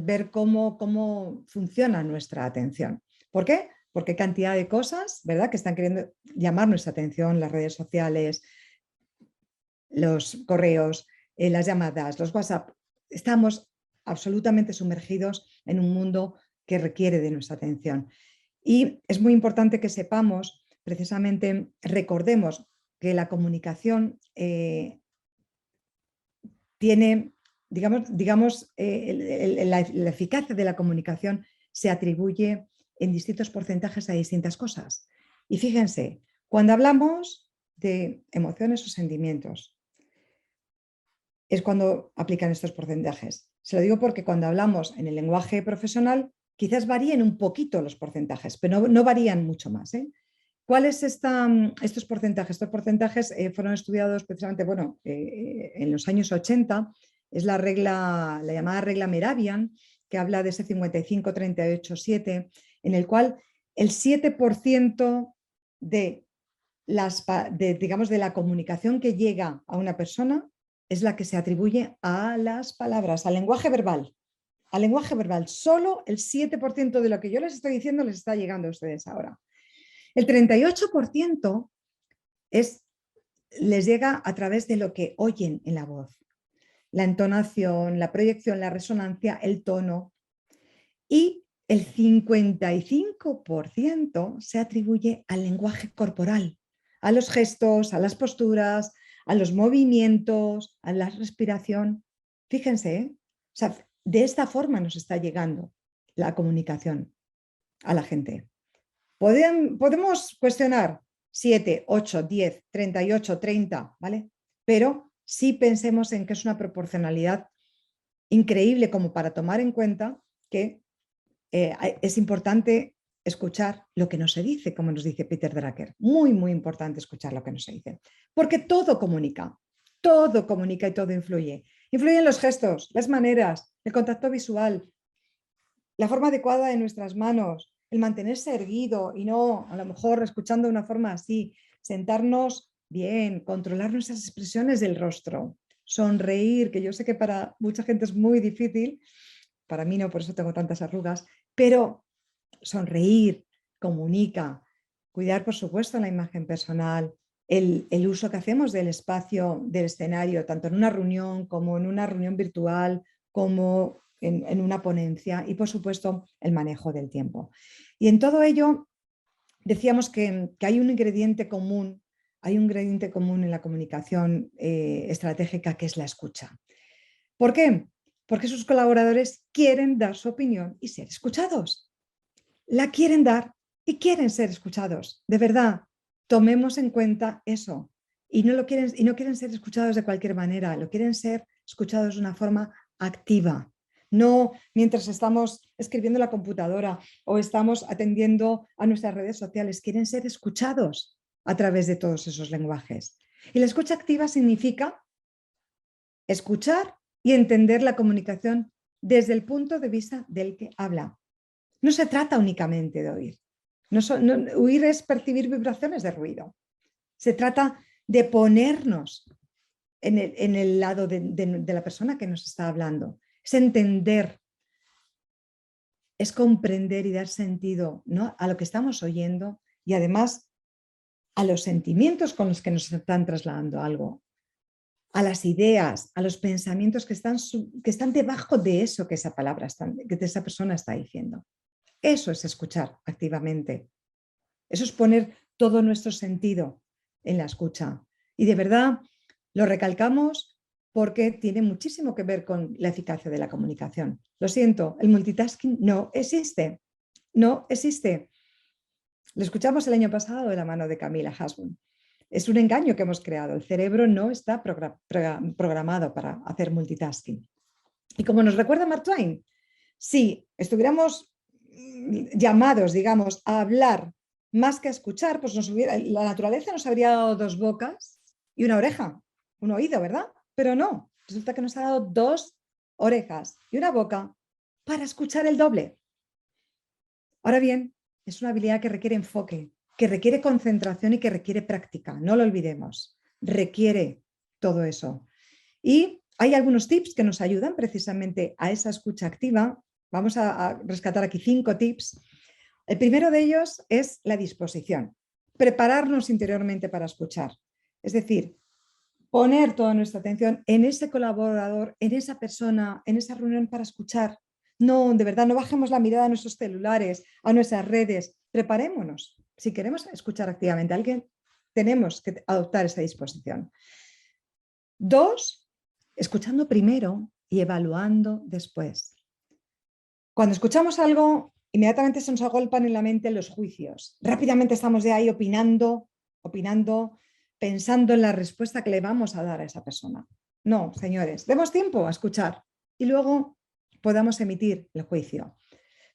ver cómo funciona nuestra atención. ¿Por qué? Porque hay cantidad de cosas, ¿verdad?, que están queriendo llamar nuestra atención, las redes sociales, los correos, las llamadas, los WhatsApp. Estamos absolutamente sumergidos en un mundo que requiere de nuestra atención. Y es muy importante que sepamos, precisamente, recordemos que la comunicación tiene, digamos la eficacia de la comunicación se atribuye en distintos porcentajes a distintas cosas. Y fíjense, cuando hablamos de emociones o sentimientos, es cuando aplican estos porcentajes. Se lo digo porque cuando hablamos en el lenguaje profesional, quizás varíen un poquito los porcentajes, pero no varían mucho más, ¿eh? ¿Cuáles estos porcentajes? Estos porcentajes fueron estudiados precisamente, en los años 80, es la llamada regla Mehrabian, que habla de ese 55-38-7, en el cual el 7% de la comunicación que llega a una persona es la que se atribuye a las palabras, al lenguaje verbal. Al lenguaje verbal, solo el 7% de lo que yo les estoy diciendo les está llegando a ustedes ahora. El 38% les llega a través de lo que oyen en la voz. La entonación, la proyección, la resonancia, el tono. Y el 55% se atribuye al lenguaje corporal, a los gestos, a las posturas, a los movimientos, a la respiración. Fíjense, ¿eh? O sea, de esta forma nos está llegando la comunicación a la gente. Podemos cuestionar 7, 8, 10, 38, 30, ¿vale? Pero sí pensemos en que es una proporcionalidad increíble como para tomar en cuenta que es importante escuchar lo que no se dice, como nos dice Peter Drucker. Muy, muy importante escuchar lo que no se dice. Porque todo comunica y todo influye. Influyen los gestos, las maneras, el contacto visual, la forma adecuada de nuestras manos, el mantenerse erguido y no, a lo mejor, escuchando de una forma así, sentarnos bien, controlar nuestras expresiones del rostro, sonreír, que yo sé que para mucha gente es muy difícil, para mí no, por eso tengo tantas arrugas, pero sonreír comunica, cuidar, por supuesto, la imagen personal, el uso que hacemos del espacio, del escenario, tanto en una reunión como en una reunión virtual, como en una ponencia, y por supuesto el manejo del tiempo. Y en todo ello decíamos que hay un ingrediente común en la comunicación estratégica, que es la escucha. ¿Por qué? Porque sus colaboradores quieren dar su opinión y ser escuchados. La quieren dar y quieren ser escuchados. De verdad, tomemos en cuenta eso. Y no quieren ser escuchados de cualquier manera, lo quieren ser escuchados de una forma activa. No mientras estamos escribiendo en la computadora o estamos atendiendo a nuestras redes sociales, quieren ser escuchados a través de todos esos lenguajes. Y la escucha activa significa escuchar y entender la comunicación desde el punto de vista del que habla. No se trata únicamente de oír. Oír es percibir vibraciones de ruido. Se trata de ponernos en el lado de la persona que nos está hablando. Es entender, es comprender y dar sentido, ¿no?, a lo que estamos oyendo y además a los sentimientos con los que nos están trasladando algo, a las ideas, a los pensamientos que están debajo de eso que esa palabra, que esa persona está diciendo. Eso es escuchar activamente. Eso es poner todo nuestro sentido en la escucha. Y de verdad lo recalcamos porque tiene muchísimo que ver con la eficacia de la comunicación. Lo siento, el multitasking no existe. No existe. Lo escuchamos el año pasado de la mano de Camila Hasbun. Es un engaño que hemos creado. El cerebro no está programado para hacer multitasking. Y como nos recuerda Mark Twain, si estuviéramos llamados, digamos, a hablar más que a escuchar, pues la naturaleza nos habría dado 2 bocas y una oreja, un oído, ¿verdad? Pero no, resulta que nos ha dado 2 orejas y una boca para escuchar el doble. Ahora bien, es una habilidad que requiere enfoque, que requiere concentración y que requiere práctica. No lo olvidemos, requiere todo eso. Y hay algunos tips que nos ayudan precisamente a esa escucha activa. Vamos a rescatar aquí 5 tips. El primero de ellos es la disposición, prepararnos interiormente para escuchar. Es decir, poner toda nuestra atención en ese colaborador, en esa persona, en esa reunión para escuchar. No, de verdad, no bajemos la mirada a nuestros celulares, a nuestras redes. Preparémonos. Si queremos escuchar activamente a alguien, tenemos que adoptar esa disposición. 2, escuchando primero y evaluando después. Cuando escuchamos algo, inmediatamente se nos agolpan en la mente los juicios. Rápidamente estamos de ahí opinando, pensando en la respuesta que le vamos a dar a esa persona. No, señores, demos tiempo a escuchar y luego podamos emitir el juicio.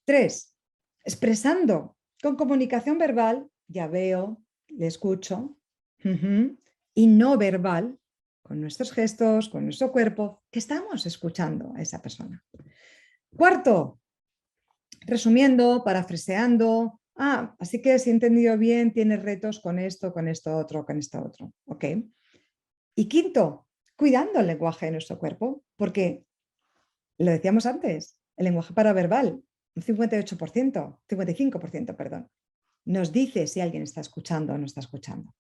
3, expresando con comunicación verbal, ya veo, le escucho, y no verbal, con nuestros gestos, con nuestro cuerpo, que estamos escuchando a esa persona. 4, resumiendo, parafraseando. Así que si he entendido bien, tienes retos con esto otro. ¿Ok? Y 5, cuidando el lenguaje de nuestro cuerpo, porque lo decíamos antes, el lenguaje paraverbal, un 55%, perdón, nos dice si alguien está escuchando o no está escuchando.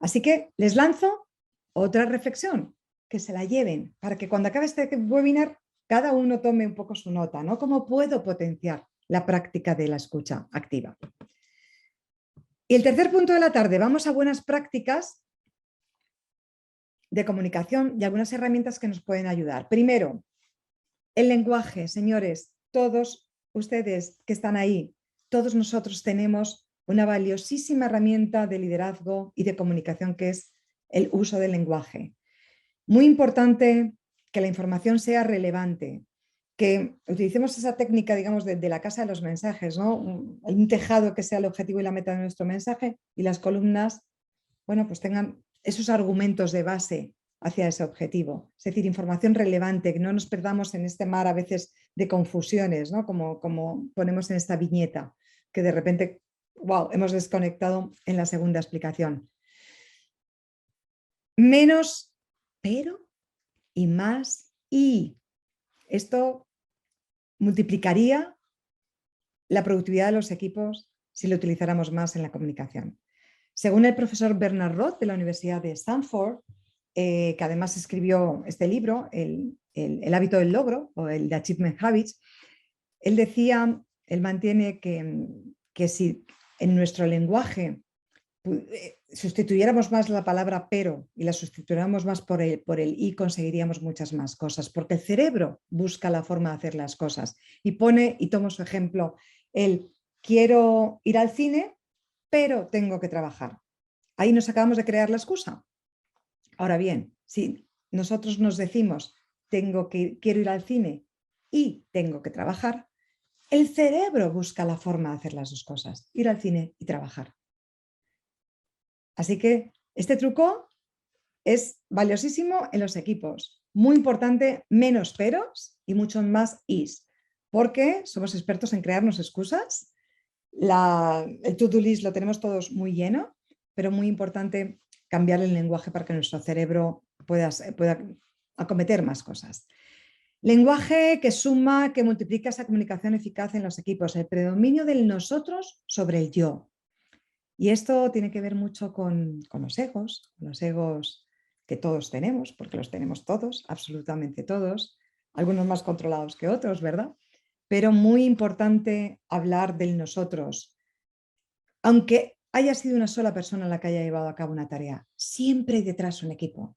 Así que les lanzo otra reflexión, que se la lleven, para que cuando acabe este webinar cada uno tome un poco su nota, ¿no? ¿Cómo puedo potenciar la práctica de la escucha activa? Y el tercer punto de la tarde, vamos a buenas prácticas de comunicación y algunas herramientas que nos pueden ayudar. Primero, el lenguaje, señores, todos ustedes que están ahí, todos nosotros tenemos una valiosísima herramienta de liderazgo y de comunicación que es el uso del lenguaje. Muy importante que la información sea relevante, que utilicemos esa técnica, digamos, de la casa de los mensajes, ¿no? Un tejado que sea el objetivo y la meta de nuestro mensaje y las columnas, bueno, pues tengan esos argumentos de base hacia ese objetivo. Es decir, información relevante, que no nos perdamos en este mar a veces de confusiones, ¿no? Como ponemos en esta viñeta, que de repente, wow, hemos desconectado en la segunda explicación. Menos pero y más y. Esto multiplicaría la productividad de los equipos si lo utilizáramos más en la comunicación. Según el profesor Bernard Roth de la Universidad de Stanford, que además escribió este libro, el hábito del logro o el The Achievement Habits, él mantiene que si en nuestro lenguaje sustituyéramos más la palabra pero y la sustituyéramos más por el y, conseguiríamos muchas más cosas, porque el cerebro busca la forma de hacer las cosas y tomo su ejemplo, el quiero ir al cine, pero tengo que trabajar. Ahí nos acabamos de crear la excusa. Ahora bien, si nosotros nos decimos quiero ir al cine y tengo que trabajar, el cerebro busca la forma de hacer las dos cosas, ir al cine y trabajar. Así que este truco es valiosísimo en los equipos. Muy importante, menos peros y mucho más is, porque somos expertos en crearnos excusas. El to-do list lo tenemos todos muy lleno, pero muy importante cambiar el lenguaje para que nuestro cerebro pueda acometer más cosas. Lenguaje que suma, que multiplica esa comunicación eficaz en los equipos, el predominio del nosotros sobre el yo. Y esto tiene que ver mucho con los egos que todos tenemos, porque los tenemos todos, absolutamente todos, algunos más controlados que otros, ¿verdad? Pero muy importante hablar del nosotros. Aunque haya sido una sola persona la que haya llevado a cabo una tarea, siempre hay detrás un equipo.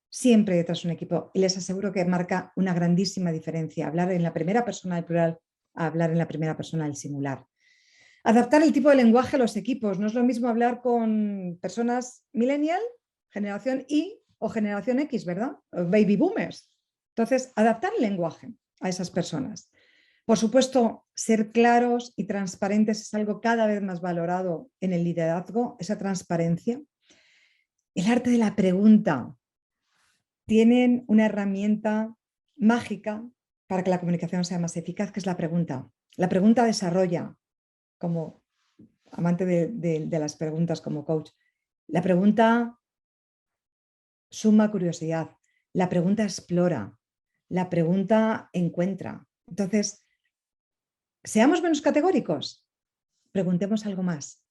Siempre hay detrás un equipo. Y les aseguro que marca una grandísima diferencia hablar en la primera persona del plural a hablar en la primera persona del singular. Adaptar el tipo de lenguaje a los equipos. No es lo mismo hablar con personas millennial, generación Y o generación X, ¿verdad? O baby boomers. Entonces, adaptar el lenguaje a esas personas. Por supuesto, ser claros y transparentes es algo cada vez más valorado en el liderazgo, esa transparencia. El arte de la pregunta. Tienen una herramienta mágica para que la comunicación sea más eficaz, que es la pregunta. La pregunta desarrolla, como amante de las preguntas como coach, la pregunta suma curiosidad, la pregunta explora, la pregunta encuentra. Entonces, seamos menos categóricos, preguntemos algo más,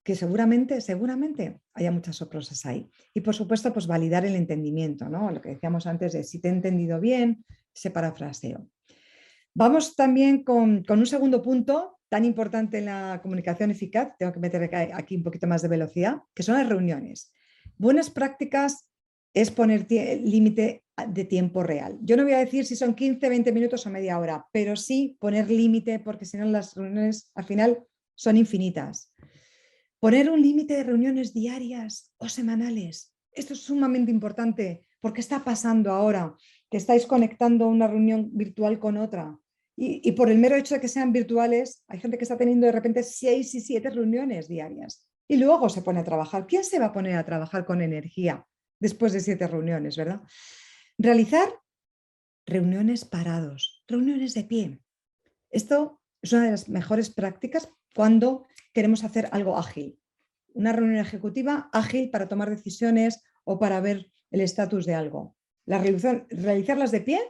que seguramente haya muchas sorpresas ahí. Y por supuesto, pues validar el entendimiento, ¿no? Lo que decíamos antes de si te he entendido bien, ese parafraseo. Vamos también con un segundo punto tan importante en la comunicación eficaz, tengo que meter aquí un poquito más de velocidad, que son las reuniones. Buenas prácticas es poner límite de tiempo real. Yo no voy a decir si son 15, 20 minutos o media hora, pero sí poner límite, porque si no las reuniones al final son infinitas. Poner un límite de reuniones diarias o semanales. Esto es sumamente importante porque está pasando ahora que estáis conectando una reunión virtual con otra y por el mero hecho de que sean virtuales hay gente que está teniendo de repente 6 y 7 reuniones diarias y luego se pone a trabajar. ¿Quién se va a poner a trabajar con energía después de 7 reuniones, verdad? Realizar reuniones parados, reuniones de pie. Esto es una de las mejores prácticas cuando queremos hacer algo ágil. Una reunión ejecutiva ágil para tomar decisiones o para ver el estatus de algo. Realizarlas de pie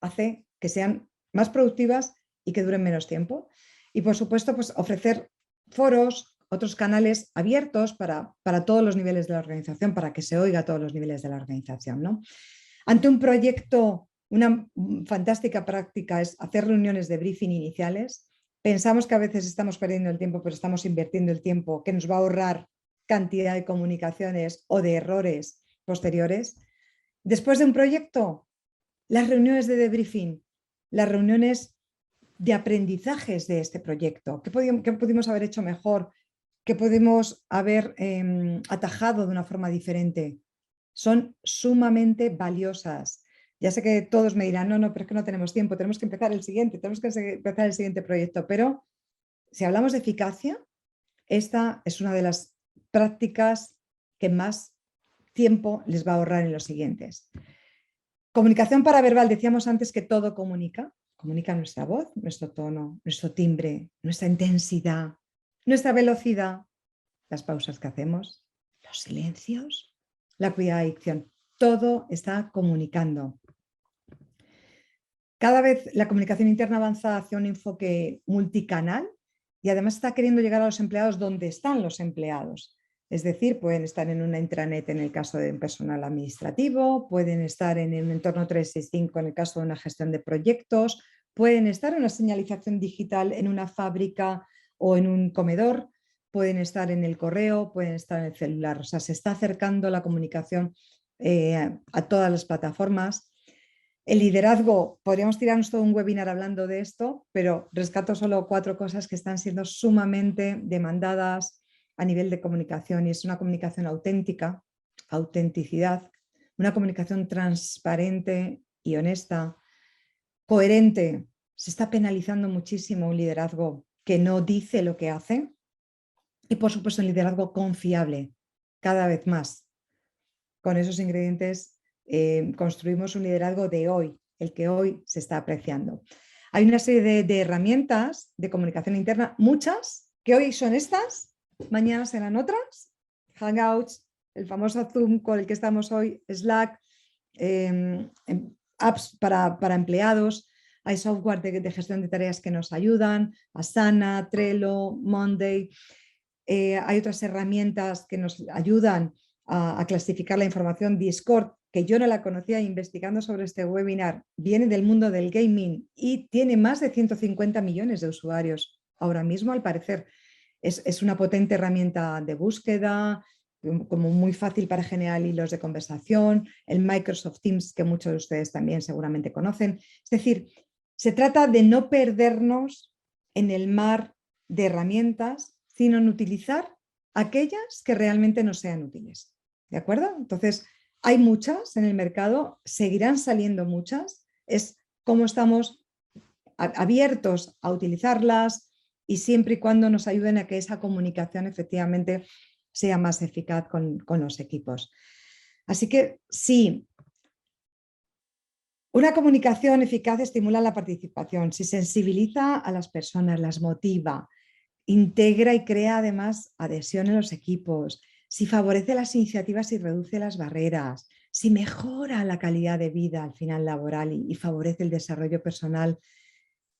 hace que sean más productivas y que duren menos tiempo. Y por supuesto, pues ofrecer foros, otros canales abiertos para todos los niveles de la organización, para que se oiga a todos los niveles de la organización, ¿no? Ante un proyecto, una fantástica práctica es hacer reuniones de briefing iniciales. Pensamos que a veces estamos perdiendo el tiempo, pero estamos invirtiendo el tiempo que nos va a ahorrar cantidad de comunicaciones o de errores posteriores. Después de un proyecto, las reuniones de debriefing, las reuniones de aprendizajes de este proyecto. ¿Qué pudimos haber hecho mejor? ¿Qué pudimos haber atajado de una forma diferente? Son sumamente valiosas. Ya sé que todos me dirán, no, pero es que no tenemos tiempo, tenemos que empezar el siguiente proyecto, pero si hablamos de eficacia, esta es una de las prácticas que más tiempo les va a ahorrar en los siguientes. Comunicación paraverbal, decíamos antes que todo comunica nuestra voz, nuestro tono, nuestro timbre, nuestra intensidad, nuestra velocidad, las pausas que hacemos, los silencios, la cuidado de dicción, todo está comunicando. Cada vez la comunicación interna avanza hacia un enfoque multicanal y además está queriendo llegar a los empleados donde están los empleados. Es decir, pueden estar en una intranet en el caso de un personal administrativo, pueden estar en un entorno 365 en el caso de una gestión de proyectos, pueden estar en una señalización digital en una fábrica o en un comedor, pueden estar en el correo, pueden estar en el celular. O sea, se está acercando la comunicación a todas las plataformas. El liderazgo, podríamos tirarnos todo un webinar hablando de esto, pero rescato solo 4 cosas que están siendo sumamente demandadas a nivel de comunicación y es una comunicación auténtica, autenticidad, una comunicación transparente y honesta, coherente. Se está penalizando muchísimo un liderazgo que no dice lo que hace y por supuesto un liderazgo confiable, cada vez más. Con esos ingredientes construimos un liderazgo de hoy, el que hoy se está apreciando. Hay una serie de herramientas de comunicación interna, muchas, que hoy son estas, mañana serán otras. Hangouts, el famoso Zoom con el que estamos hoy, Slack, apps para empleados, hay software de gestión de tareas que nos ayudan, Asana, Trello, Monday. Hay otras herramientas que nos ayudan a clasificar la información. Discord, que yo no la conocía, investigando sobre este webinar, viene del mundo del gaming y tiene más de 150 millones de usuarios ahora mismo, al parecer. Es una potente herramienta de búsqueda, como muy fácil para generar hilos de conversación, el Microsoft Teams, que muchos de ustedes también seguramente conocen. Es decir, se trata de no perdernos en el mar de herramientas, sino en utilizar aquellas que realmente nos sean útiles. ¿De acuerdo? Entonces, hay muchas en el mercado, seguirán saliendo muchas, es cómo estamos abiertos a utilizarlas y siempre y cuando nos ayuden a que esa comunicación efectivamente sea más eficaz con los equipos. Así que sí, una comunicación eficaz estimula la participación, si sensibiliza a las personas, las motiva, integra y crea además adhesión en los equipos, si favorece las iniciativas y reduce las barreras, si mejora la calidad de vida al final laboral y favorece el desarrollo personal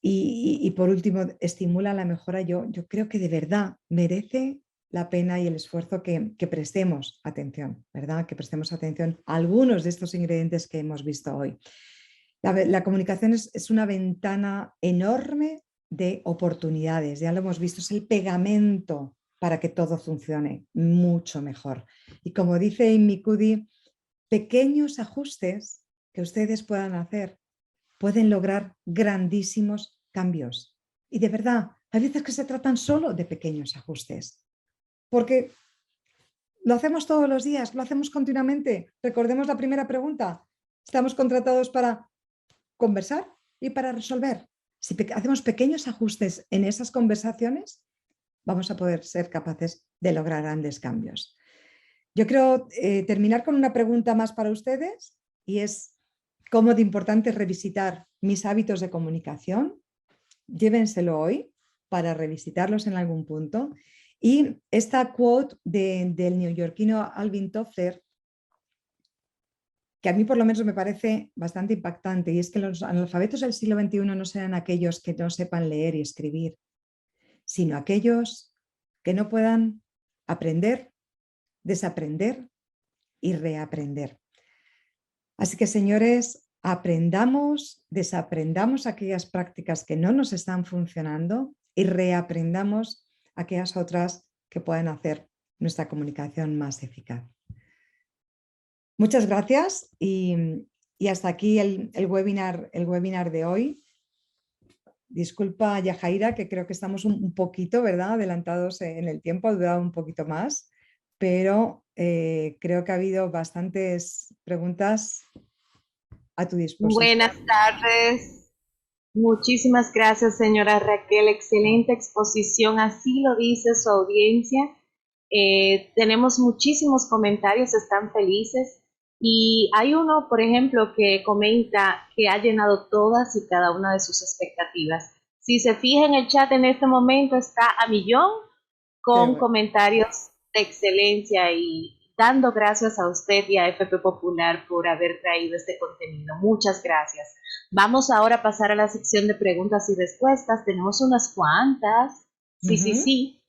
y por último estimula la mejora, yo creo que de verdad merece la pena y el esfuerzo que prestemos atención, ¿verdad? Que prestemos atención a algunos de estos ingredientes que hemos visto hoy. La comunicación es una ventana enorme de oportunidades, ya lo hemos visto, es el pegamento para que todo funcione mucho mejor. Y como dice Amy Cuddy, pequeños ajustes que ustedes puedan hacer pueden lograr grandísimos cambios. Y de verdad, hay veces que se tratan solo de pequeños ajustes, porque lo hacemos todos los días, lo hacemos continuamente. Recordemos la primera pregunta, estamos contratados para conversar y para resolver. Si hacemos pequeños ajustes en esas conversaciones, vamos a poder ser capaces de lograr grandes cambios. Yo quiero terminar con una pregunta más para ustedes y es cómo de importante es revisitar mis hábitos de comunicación. Llévenselo hoy para revisitarlos en algún punto. Y esta quote del neoyorquino Alvin Toffler, que a mí por lo menos me parece bastante impactante, y es que los analfabetos del siglo XXI no serán aquellos que no sepan leer y escribir, sino aquellos que no puedan aprender, desaprender y reaprender. Así que, señores, aprendamos, desaprendamos aquellas prácticas que no nos están funcionando y reaprendamos aquellas otras que puedan hacer nuestra comunicación más eficaz. Muchas gracias y hasta aquí el webinar de hoy. Disculpa, Yajaira, que creo que estamos un poquito, ¿verdad?, adelantados en el tiempo, ha durado un poquito más, pero creo que ha habido bastantes preguntas a tu disposición. Buenas tardes. Muchísimas gracias, señora Raquel. Excelente exposición, así lo dice su audiencia. Tenemos muchísimos comentarios, están felices. Y hay uno, por ejemplo, que comenta que ha llenado todas y cada una de sus expectativas. Si se fija en el chat en este momento, está a millón con comentarios de excelencia y dando gracias a usted y a FP Popular por haber traído este contenido. Muchas gracias. Vamos ahora a pasar a la sección de preguntas y respuestas. Tenemos unas cuantas. Sí.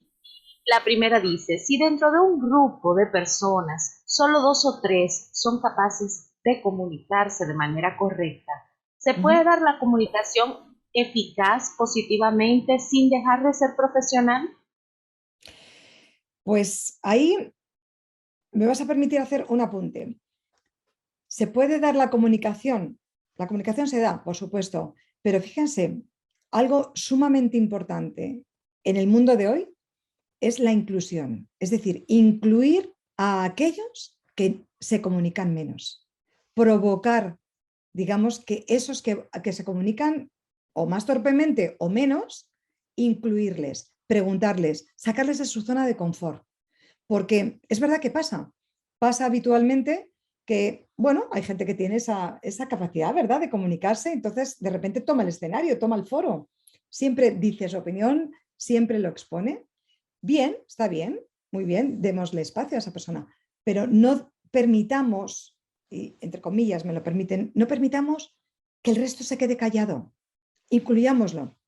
La primera dice, si dentro de un grupo de personas, solo 2 o 3 son capaces de comunicarse de manera correcta, ¿se puede dar la comunicación eficaz positivamente sin dejar de ser profesional? Pues ahí me vas a permitir hacer un apunte. ¿Se puede dar la comunicación? La comunicación se da, por supuesto, pero fíjense, algo sumamente importante en el mundo de hoy es la inclusión, es decir, incluir a aquellos que se comunican menos, provocar, digamos, que esos que se comunican o más torpemente o menos, incluirles, preguntarles, sacarles de su zona de confort, porque es verdad que pasa habitualmente que, bueno, hay gente que tiene esa capacidad, ¿verdad?, de comunicarse, entonces de repente toma el escenario, toma el foro, siempre dice su opinión, siempre lo expone. bien, está bien, muy bien, démosle espacio a esa persona, pero no permitamos, y entre comillas me lo permiten, no permitamos que el resto se quede callado, incluyámoslo,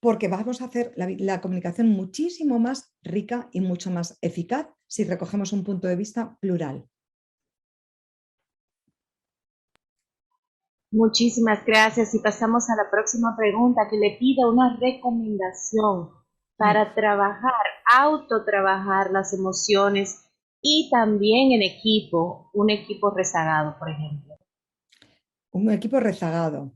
porque vamos a hacer la comunicación muchísimo más rica y mucho más eficaz si recogemos un punto de vista plural. Muchísimas gracias y pasamos a la próxima pregunta que le pide una recomendación para trabajar, autotrabajar las emociones y también en equipo, un equipo rezagado, por ejemplo. Un equipo rezagado.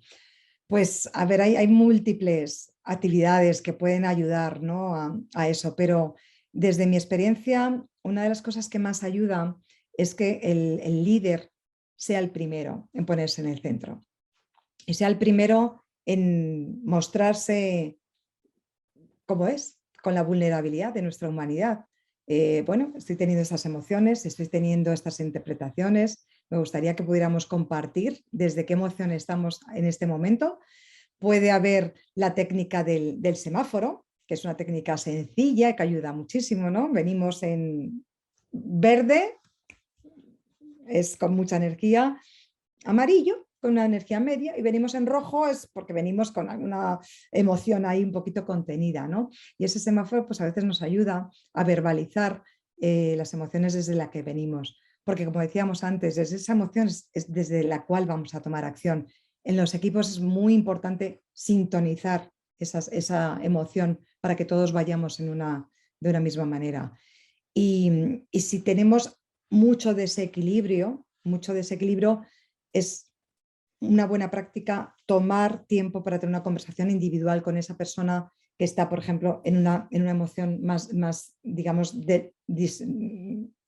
Pues a ver, hay múltiples actividades que pueden ayudar, ¿no? a eso, pero desde mi experiencia, una de las cosas que más ayuda es que el líder sea el primero en ponerse en el centro y sea el primero en mostrarse como es, con la vulnerabilidad de nuestra humanidad. Bueno, estoy teniendo estas emociones, estoy teniendo estas interpretaciones, me gustaría que pudiéramos compartir desde qué emoción estamos en este momento. Puede haber la técnica del semáforo, que es una técnica sencilla que ayuda muchísimo, ¿no? Venimos en verde, es con mucha energía, amarillo, con una energía media, y venimos en rojo es porque venimos con alguna emoción ahí un poquito contenida, ¿no? Y ese semáforo pues a veces nos ayuda a verbalizar las emociones desde la que venimos, porque como decíamos antes, desde esa emoción es desde la cual vamos a tomar acción. En los equipos es muy importante sintonizar esa emoción para que todos vayamos de una misma manera. Y si tenemos mucho desequilibrio es una buena práctica tomar tiempo para tener una conversación individual con esa persona que está, por ejemplo, en una emoción más digamos,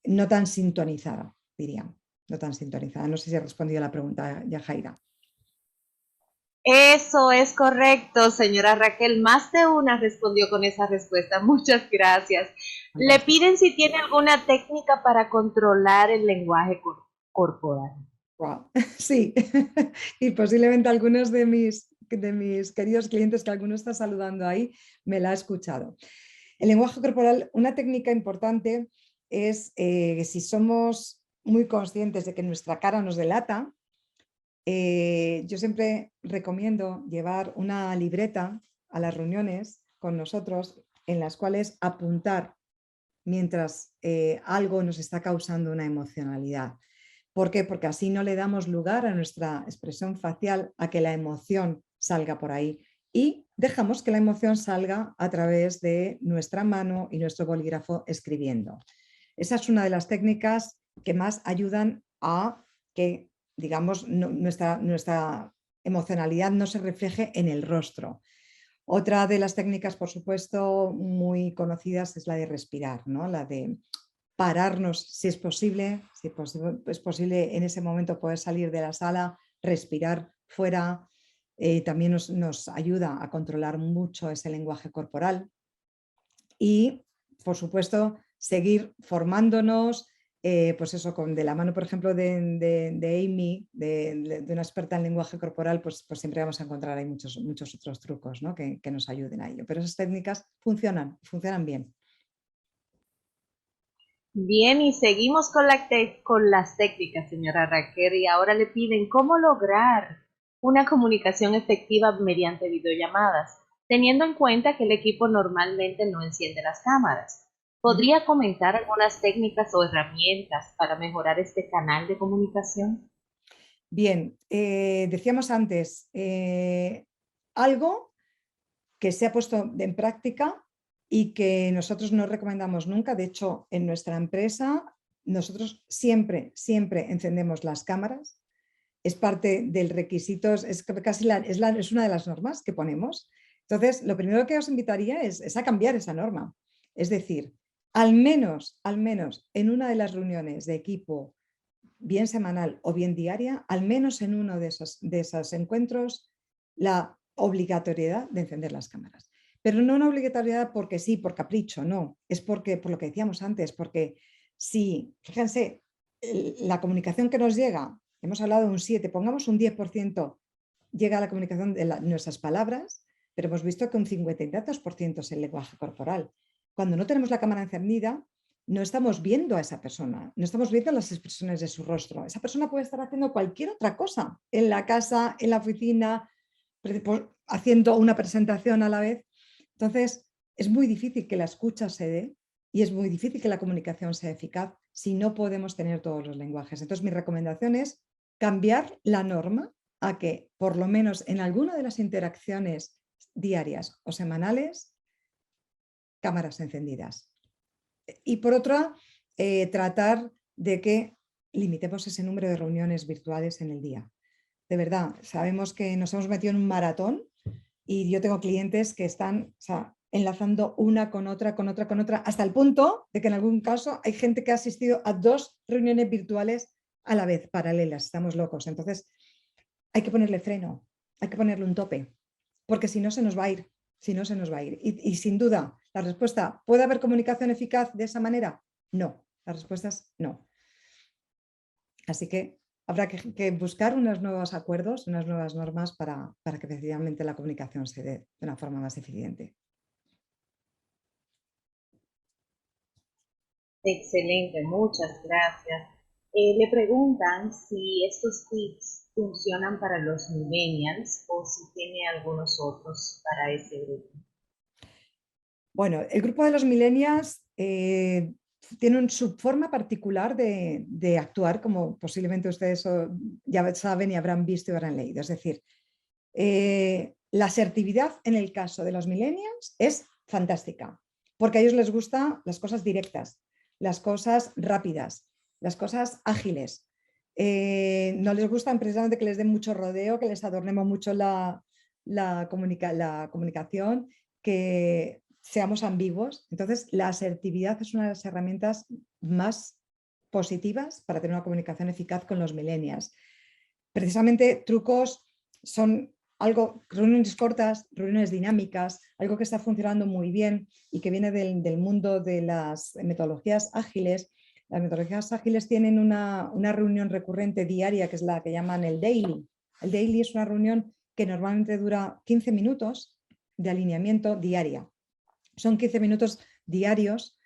no tan sintonizada, diría. No tan sintonizada. No sé si he respondido a la pregunta, Yajaira. Eso es correcto, señora Raquel. Más de una respondió con esa respuesta. Muchas gracias. Le piden si tiene alguna técnica para controlar el lenguaje corporal. Wow. Sí, y posiblemente algunos de mis queridos clientes, que alguno está saludando ahí, me la ha escuchado. El lenguaje corporal, una técnica importante es si somos muy conscientes de que nuestra cara nos delata, yo siempre recomiendo llevar una libreta a las reuniones con nosotros en las cuales apuntar mientras algo nos está causando una emocionalidad. ¿Por qué? Porque así no le damos lugar a nuestra expresión facial a que la emoción salga por ahí y dejamos que la emoción salga a través de nuestra mano y nuestro bolígrafo escribiendo. Esa es una de las técnicas que más ayudan a que, digamos, nuestra emocionalidad no se refleje en el rostro. Otra de las técnicas, por supuesto, muy conocidas es la de respirar, ¿no? La de pararnos si es posible en ese momento poder salir de la sala, respirar fuera, también nos ayuda a controlar mucho ese lenguaje corporal y, por supuesto, seguir formándonos, pues eso, de la mano, por ejemplo, de Amy, de una experta en lenguaje corporal, pues siempre vamos a encontrar ahí muchos otros trucos, ¿no? que nos ayuden a ello. Pero esas técnicas funcionan bien. Bien, y seguimos con las técnicas, señora Raquel, y ahora le piden cómo lograr una comunicación efectiva mediante videollamadas, teniendo en cuenta que el equipo normalmente no enciende las cámaras. ¿Podría comentar algunas técnicas o herramientas para mejorar este canal de comunicación? Bien, decíamos antes, algo que se ha puesto en práctica y que nosotros no recomendamos nunca. De hecho, en nuestra empresa nosotros siempre encendemos las cámaras. Es parte del requisito, es una de las normas que ponemos. Entonces, lo primero que os invitaría es a cambiar esa norma. Es decir, al menos en una de las reuniones de equipo, bien semanal o bien diaria, al menos en uno de esos encuentros, la obligatoriedad de encender las cámaras. Pero no una obligatoriedad porque sí, por capricho, no. Es porque, por lo que decíamos antes, porque si, fíjense, la comunicación que nos llega, hemos hablado de un 7, pongamos un 10%, llega a la comunicación de nuestras palabras, pero hemos visto que un 50 y tantos % es el lenguaje corporal. cuando no tenemos la cámara encendida, no estamos viendo a esa persona, no estamos viendo las expresiones de su rostro. Esa persona puede estar haciendo cualquier otra cosa, en la casa, en la oficina, haciendo una presentación a la vez. Entonces, es muy difícil que la escucha se dé y es muy difícil que la comunicación sea eficaz si no podemos tener todos los lenguajes. Entonces, mi recomendación es cambiar la norma a que, por lo menos en alguna de las interacciones diarias o semanales, cámaras encendidas. Y por otra, tratar de que limitemos ese número de reuniones virtuales en el día. De verdad, sabemos que nos hemos metido en un maratón y yo tengo clientes que están enlazando una con otra, hasta el punto de que en algún caso hay gente que ha asistido a 2 reuniones virtuales a la vez, paralelas. Estamos locos. Entonces, hay que ponerle freno, hay que ponerle un tope, porque si no se nos va a ir. Si no, se nos va a ir. Y sin duda, la respuesta, ¿puede haber comunicación eficaz de esa manera? No, la respuesta es no. Así que habrá que buscar unos nuevos acuerdos, unas nuevas normas para que efectivamente la comunicación se dé de una forma más eficiente. Excelente, muchas gracias. Le preguntan si estos tips funcionan para los millennials o si tiene algunos otros para ese grupo. Bueno, el grupo de los millennials tienen su forma particular de actuar, como posiblemente ustedes ya saben y habrán visto y habrán leído. Es decir, la asertividad en el caso de los millennials es fantástica, porque a ellos les gustan las cosas directas, las cosas rápidas, las cosas ágiles. No les gusta precisamente que les den mucho rodeo, que les adornemos mucho la comunicación, que seamos ambiguos. Entonces, la asertividad es una de las herramientas más positivas para tener una comunicación eficaz con los millennials. Precisamente trucos son reuniones cortas, reuniones dinámicas, algo que está funcionando muy bien y que viene del mundo de las metodologías ágiles. Las metodologías ágiles tienen una reunión recurrente diaria que es la que llaman el daily. El daily es una reunión que normalmente dura 15 minutos de alineamiento diaria. Son 15 minutos diarios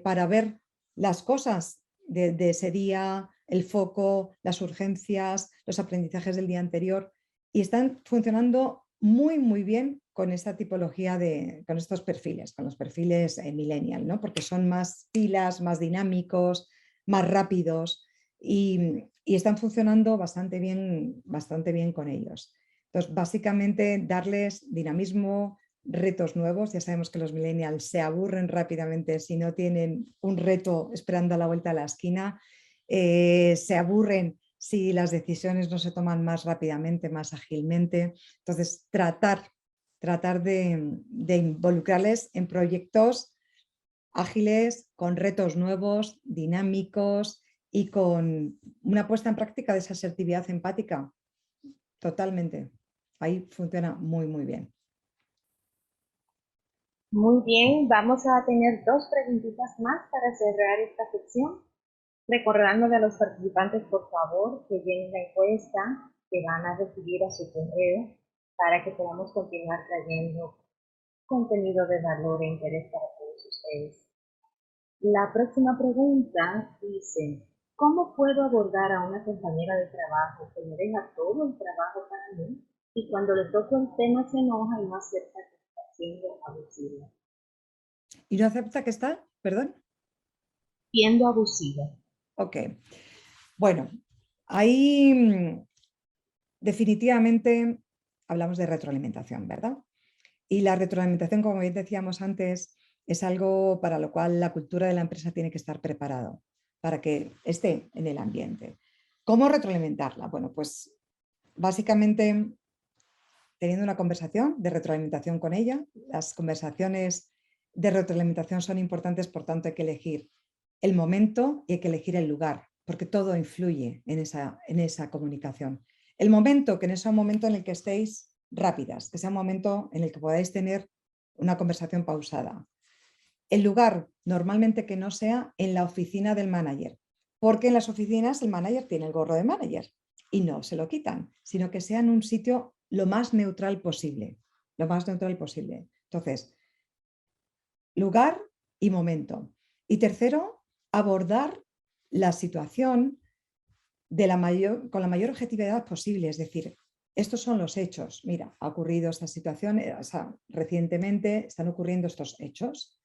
para ver las cosas de ese día, el foco, las urgencias, los aprendizajes del día anterior, y están funcionando muy, muy bien con esta tipología con estos perfiles, con los perfiles millennial, ¿no? Porque son más pilas, más dinámicos, más rápidos y están funcionando bastante bien con ellos. Entonces, básicamente, darles dinamismo, retos nuevos. Ya sabemos que los millennials se aburren rápidamente si no tienen un reto esperando a la vuelta de la esquina. Se aburren si las decisiones no se toman más rápidamente, más ágilmente. Entonces, tratar de involucrarles en proyectos ágiles, con retos nuevos, dinámicos y con una puesta en práctica de esa asertividad empática. Totalmente. Ahí funciona muy, muy bien. Muy bien, vamos a tener 2 preguntitas más para cerrar esta sección. Recordándole a los participantes, por favor, que llenen la encuesta que van a recibir a su correo para que podamos continuar trayendo contenido de valor e interés para todos ustedes. La próxima pregunta dice, ¿cómo puedo abordar a una compañera de trabajo que me deja todo el trabajo para mí y cuando le toco el tema se enoja y no acepta que está siendo abusiva? ¿Y no acepta que está? ¿Perdón? Siendo abusiva. Ok. Bueno, ahí definitivamente hablamos de retroalimentación, ¿verdad? Y la retroalimentación, como bien decíamos antes, es algo para lo cual la cultura de la empresa tiene que estar preparado para que esté en el ambiente. ¿Cómo retroalimentarla? Bueno, pues básicamente teniendo una conversación de retroalimentación con ella. Las conversaciones de retroalimentación son importantes, por tanto hay que elegir el momento y hay que elegir el lugar, porque todo influye en esa comunicación. El momento, que no sea un momento en el que estéis rápidas, que sea un momento en el que podáis tener una conversación pausada. El lugar, normalmente que no sea en la oficina del manager, porque en las oficinas el manager tiene el gorro de manager y no se lo quitan, sino que sea en un sitio lo más neutral posible, lo más neutral posible. Entonces, lugar y momento. Y tercero, abordar la situación con la mayor objetividad posible, es decir, estos son los hechos. Mira, ha ocurrido esta situación, o sea, recientemente están ocurriendo estos hechos,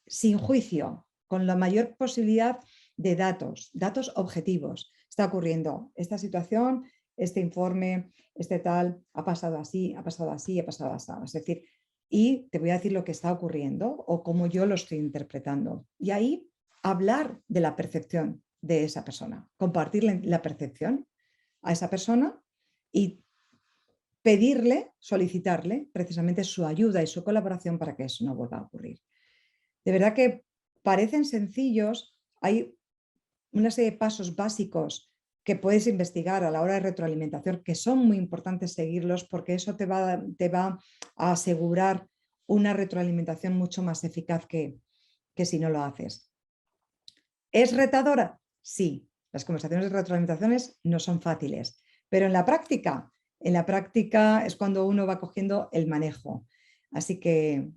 sin juicio, con la mayor posibilidad de datos objetivos. Está ocurriendo esta situación, este informe, este tal, ha pasado así, ha pasado así, ha pasado así. Es decir, y te voy a decir lo que está ocurriendo o cómo yo lo estoy interpretando. Y ahí hablar de la percepción de esa persona, compartir la percepción a esa persona y pedirle, solicitarle precisamente su ayuda y su colaboración para que eso no vuelva a ocurrir. De verdad que parecen sencillos, hay una serie de pasos básicos que puedes investigar a la hora de retroalimentación que son muy importantes seguirlos porque eso te va a asegurar una retroalimentación mucho más eficaz que si no lo haces. ¿Es retadora? Sí, las conversaciones de retroalimentaciones no son fáciles, pero en la práctica es cuando uno va cogiendo el manejo. Así que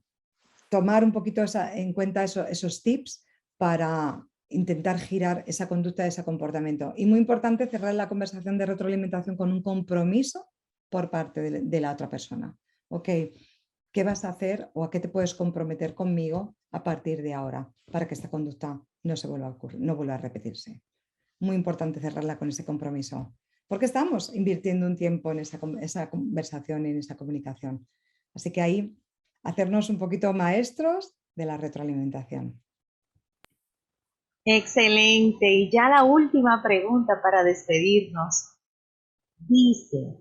tomar un poquito en cuenta esos tips para intentar girar esa conducta, ese comportamiento. Y muy importante cerrar la conversación de retroalimentación con un compromiso por parte de la otra persona. Ok, ¿qué vas a hacer o a qué te puedes comprometer conmigo a partir de ahora para que esta conducta no se vuelva a ocurrir, no vuelva a repetirse? Muy importante cerrarla con ese compromiso, porque estamos invirtiendo un tiempo en esa conversación, en esa comunicación. Así que ahí hacernos un poquito maestros de la retroalimentación. Excelente. Y ya la última pregunta para despedirnos. Dice,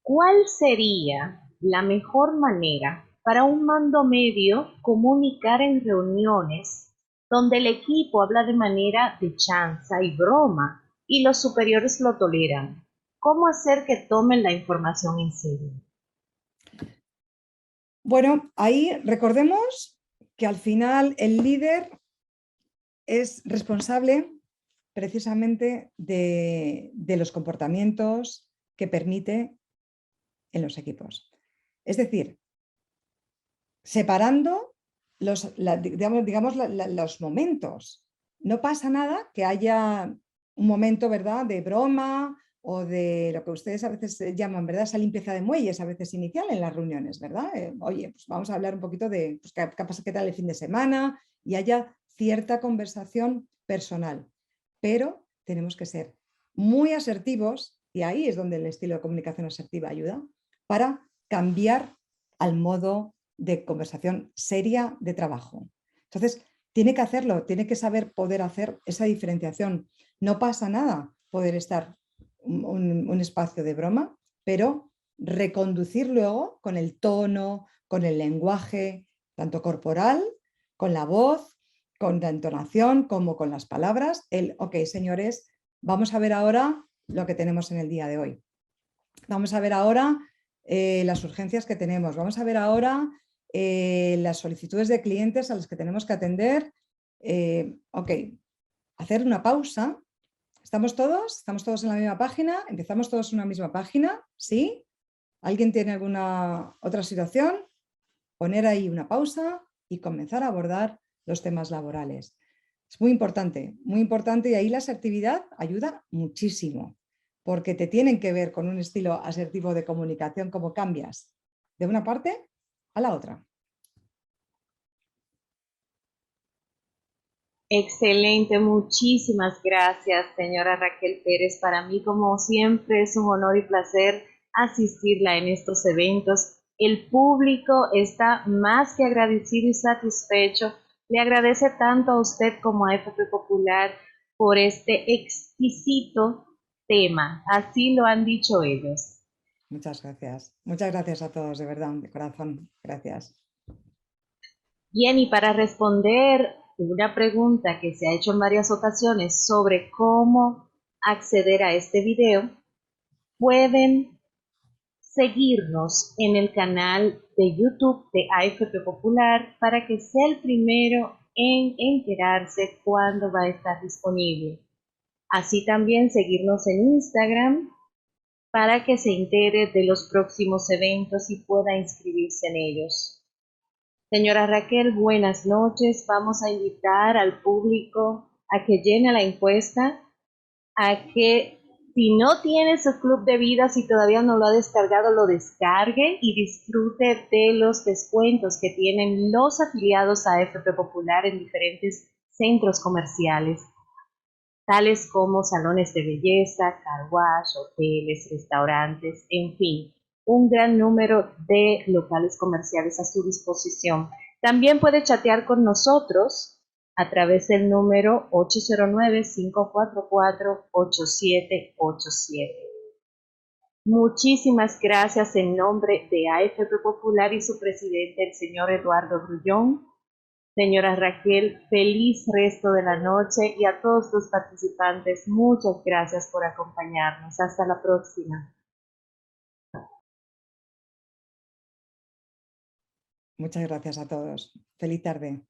¿cuál sería la mejor manera para un mando medio comunicar en reuniones donde el equipo habla de manera de chanza y broma y los superiores lo toleran? ¿Cómo hacer que tomen la información en serio? Bueno, ahí recordemos que al final el líder es responsable precisamente de los comportamientos que permite en los equipos. Es decir, separando los momentos. No pasa nada que haya un momento, ¿verdad?, de broma o de lo que ustedes a veces llaman, ¿verdad?, esa limpieza de muelles, a veces inicial en las reuniones, ¿verdad? Oye, pues vamos a hablar un poquito de pues, qué tal el fin de semana y haya cierta conversación personal. Pero tenemos que ser muy asertivos, y ahí es donde el estilo de comunicación asertiva ayuda, para cambiar al modo de conversación seria de trabajo. Entonces, tiene que hacerlo, tiene que saber poder hacer esa diferenciación. No pasa nada poder estar un espacio de broma, pero reconducir luego con el tono, con el lenguaje, tanto corporal, con la voz, con la entonación, como con las palabras. Ok, señores, vamos a ver ahora lo que tenemos en el día de hoy. Vamos a ver ahora las urgencias que tenemos. Vamos a ver ahora las solicitudes de clientes a las que tenemos que atender. Ok, hacer una pausa. ¿Estamos todos? ¿Estamos todos en la misma página? ¿Empezamos todos en una misma página? ¿Sí? ¿Alguien tiene alguna otra situación? Poner ahí una pausa y comenzar a abordar los temas laborales. Es muy importante y ahí la asertividad ayuda muchísimo, porque te tienen que ver con un estilo asertivo de comunicación, cómo cambias de una parte a la otra. Excelente, muchísimas gracias, señora Raquel Pérez. Para mí, como siempre, es un honor y placer asistirla en estos eventos. El público está más que agradecido y satisfecho. Le agradece tanto a usted como a FP Popular por este exquisito tema. Así lo han dicho ellos. Muchas gracias. Muchas gracias a todos, de verdad, de corazón. Gracias. Bien, y para responder una pregunta que se ha hecho en varias ocasiones sobre cómo acceder a este video, pueden seguirnos en el canal de YouTube de AFP Popular para que sea el primero en enterarse cuándo va a estar disponible. Así también seguirnos en Instagram para que se entere de los próximos eventos y pueda inscribirse en ellos. Señora Raquel, buenas noches. Vamos a invitar al público a que llene la encuesta, a que si no tiene su club de vida, si todavía no lo ha descargado, lo descargue y disfrute de los descuentos que tienen los afiliados a AFP Popular en diferentes centros comerciales, tales como salones de belleza, car wash, hoteles, restaurantes, en fin, un gran número de locales comerciales a su disposición. También puede chatear con nosotros a través del número 809-544-8787. Muchísimas gracias en nombre de AFP Popular y su presidente, el señor Eduardo Grullón. Señora Raquel, feliz resto de la noche y a todos los participantes, muchas gracias por acompañarnos. Hasta la próxima. Muchas gracias a todos. Feliz tarde.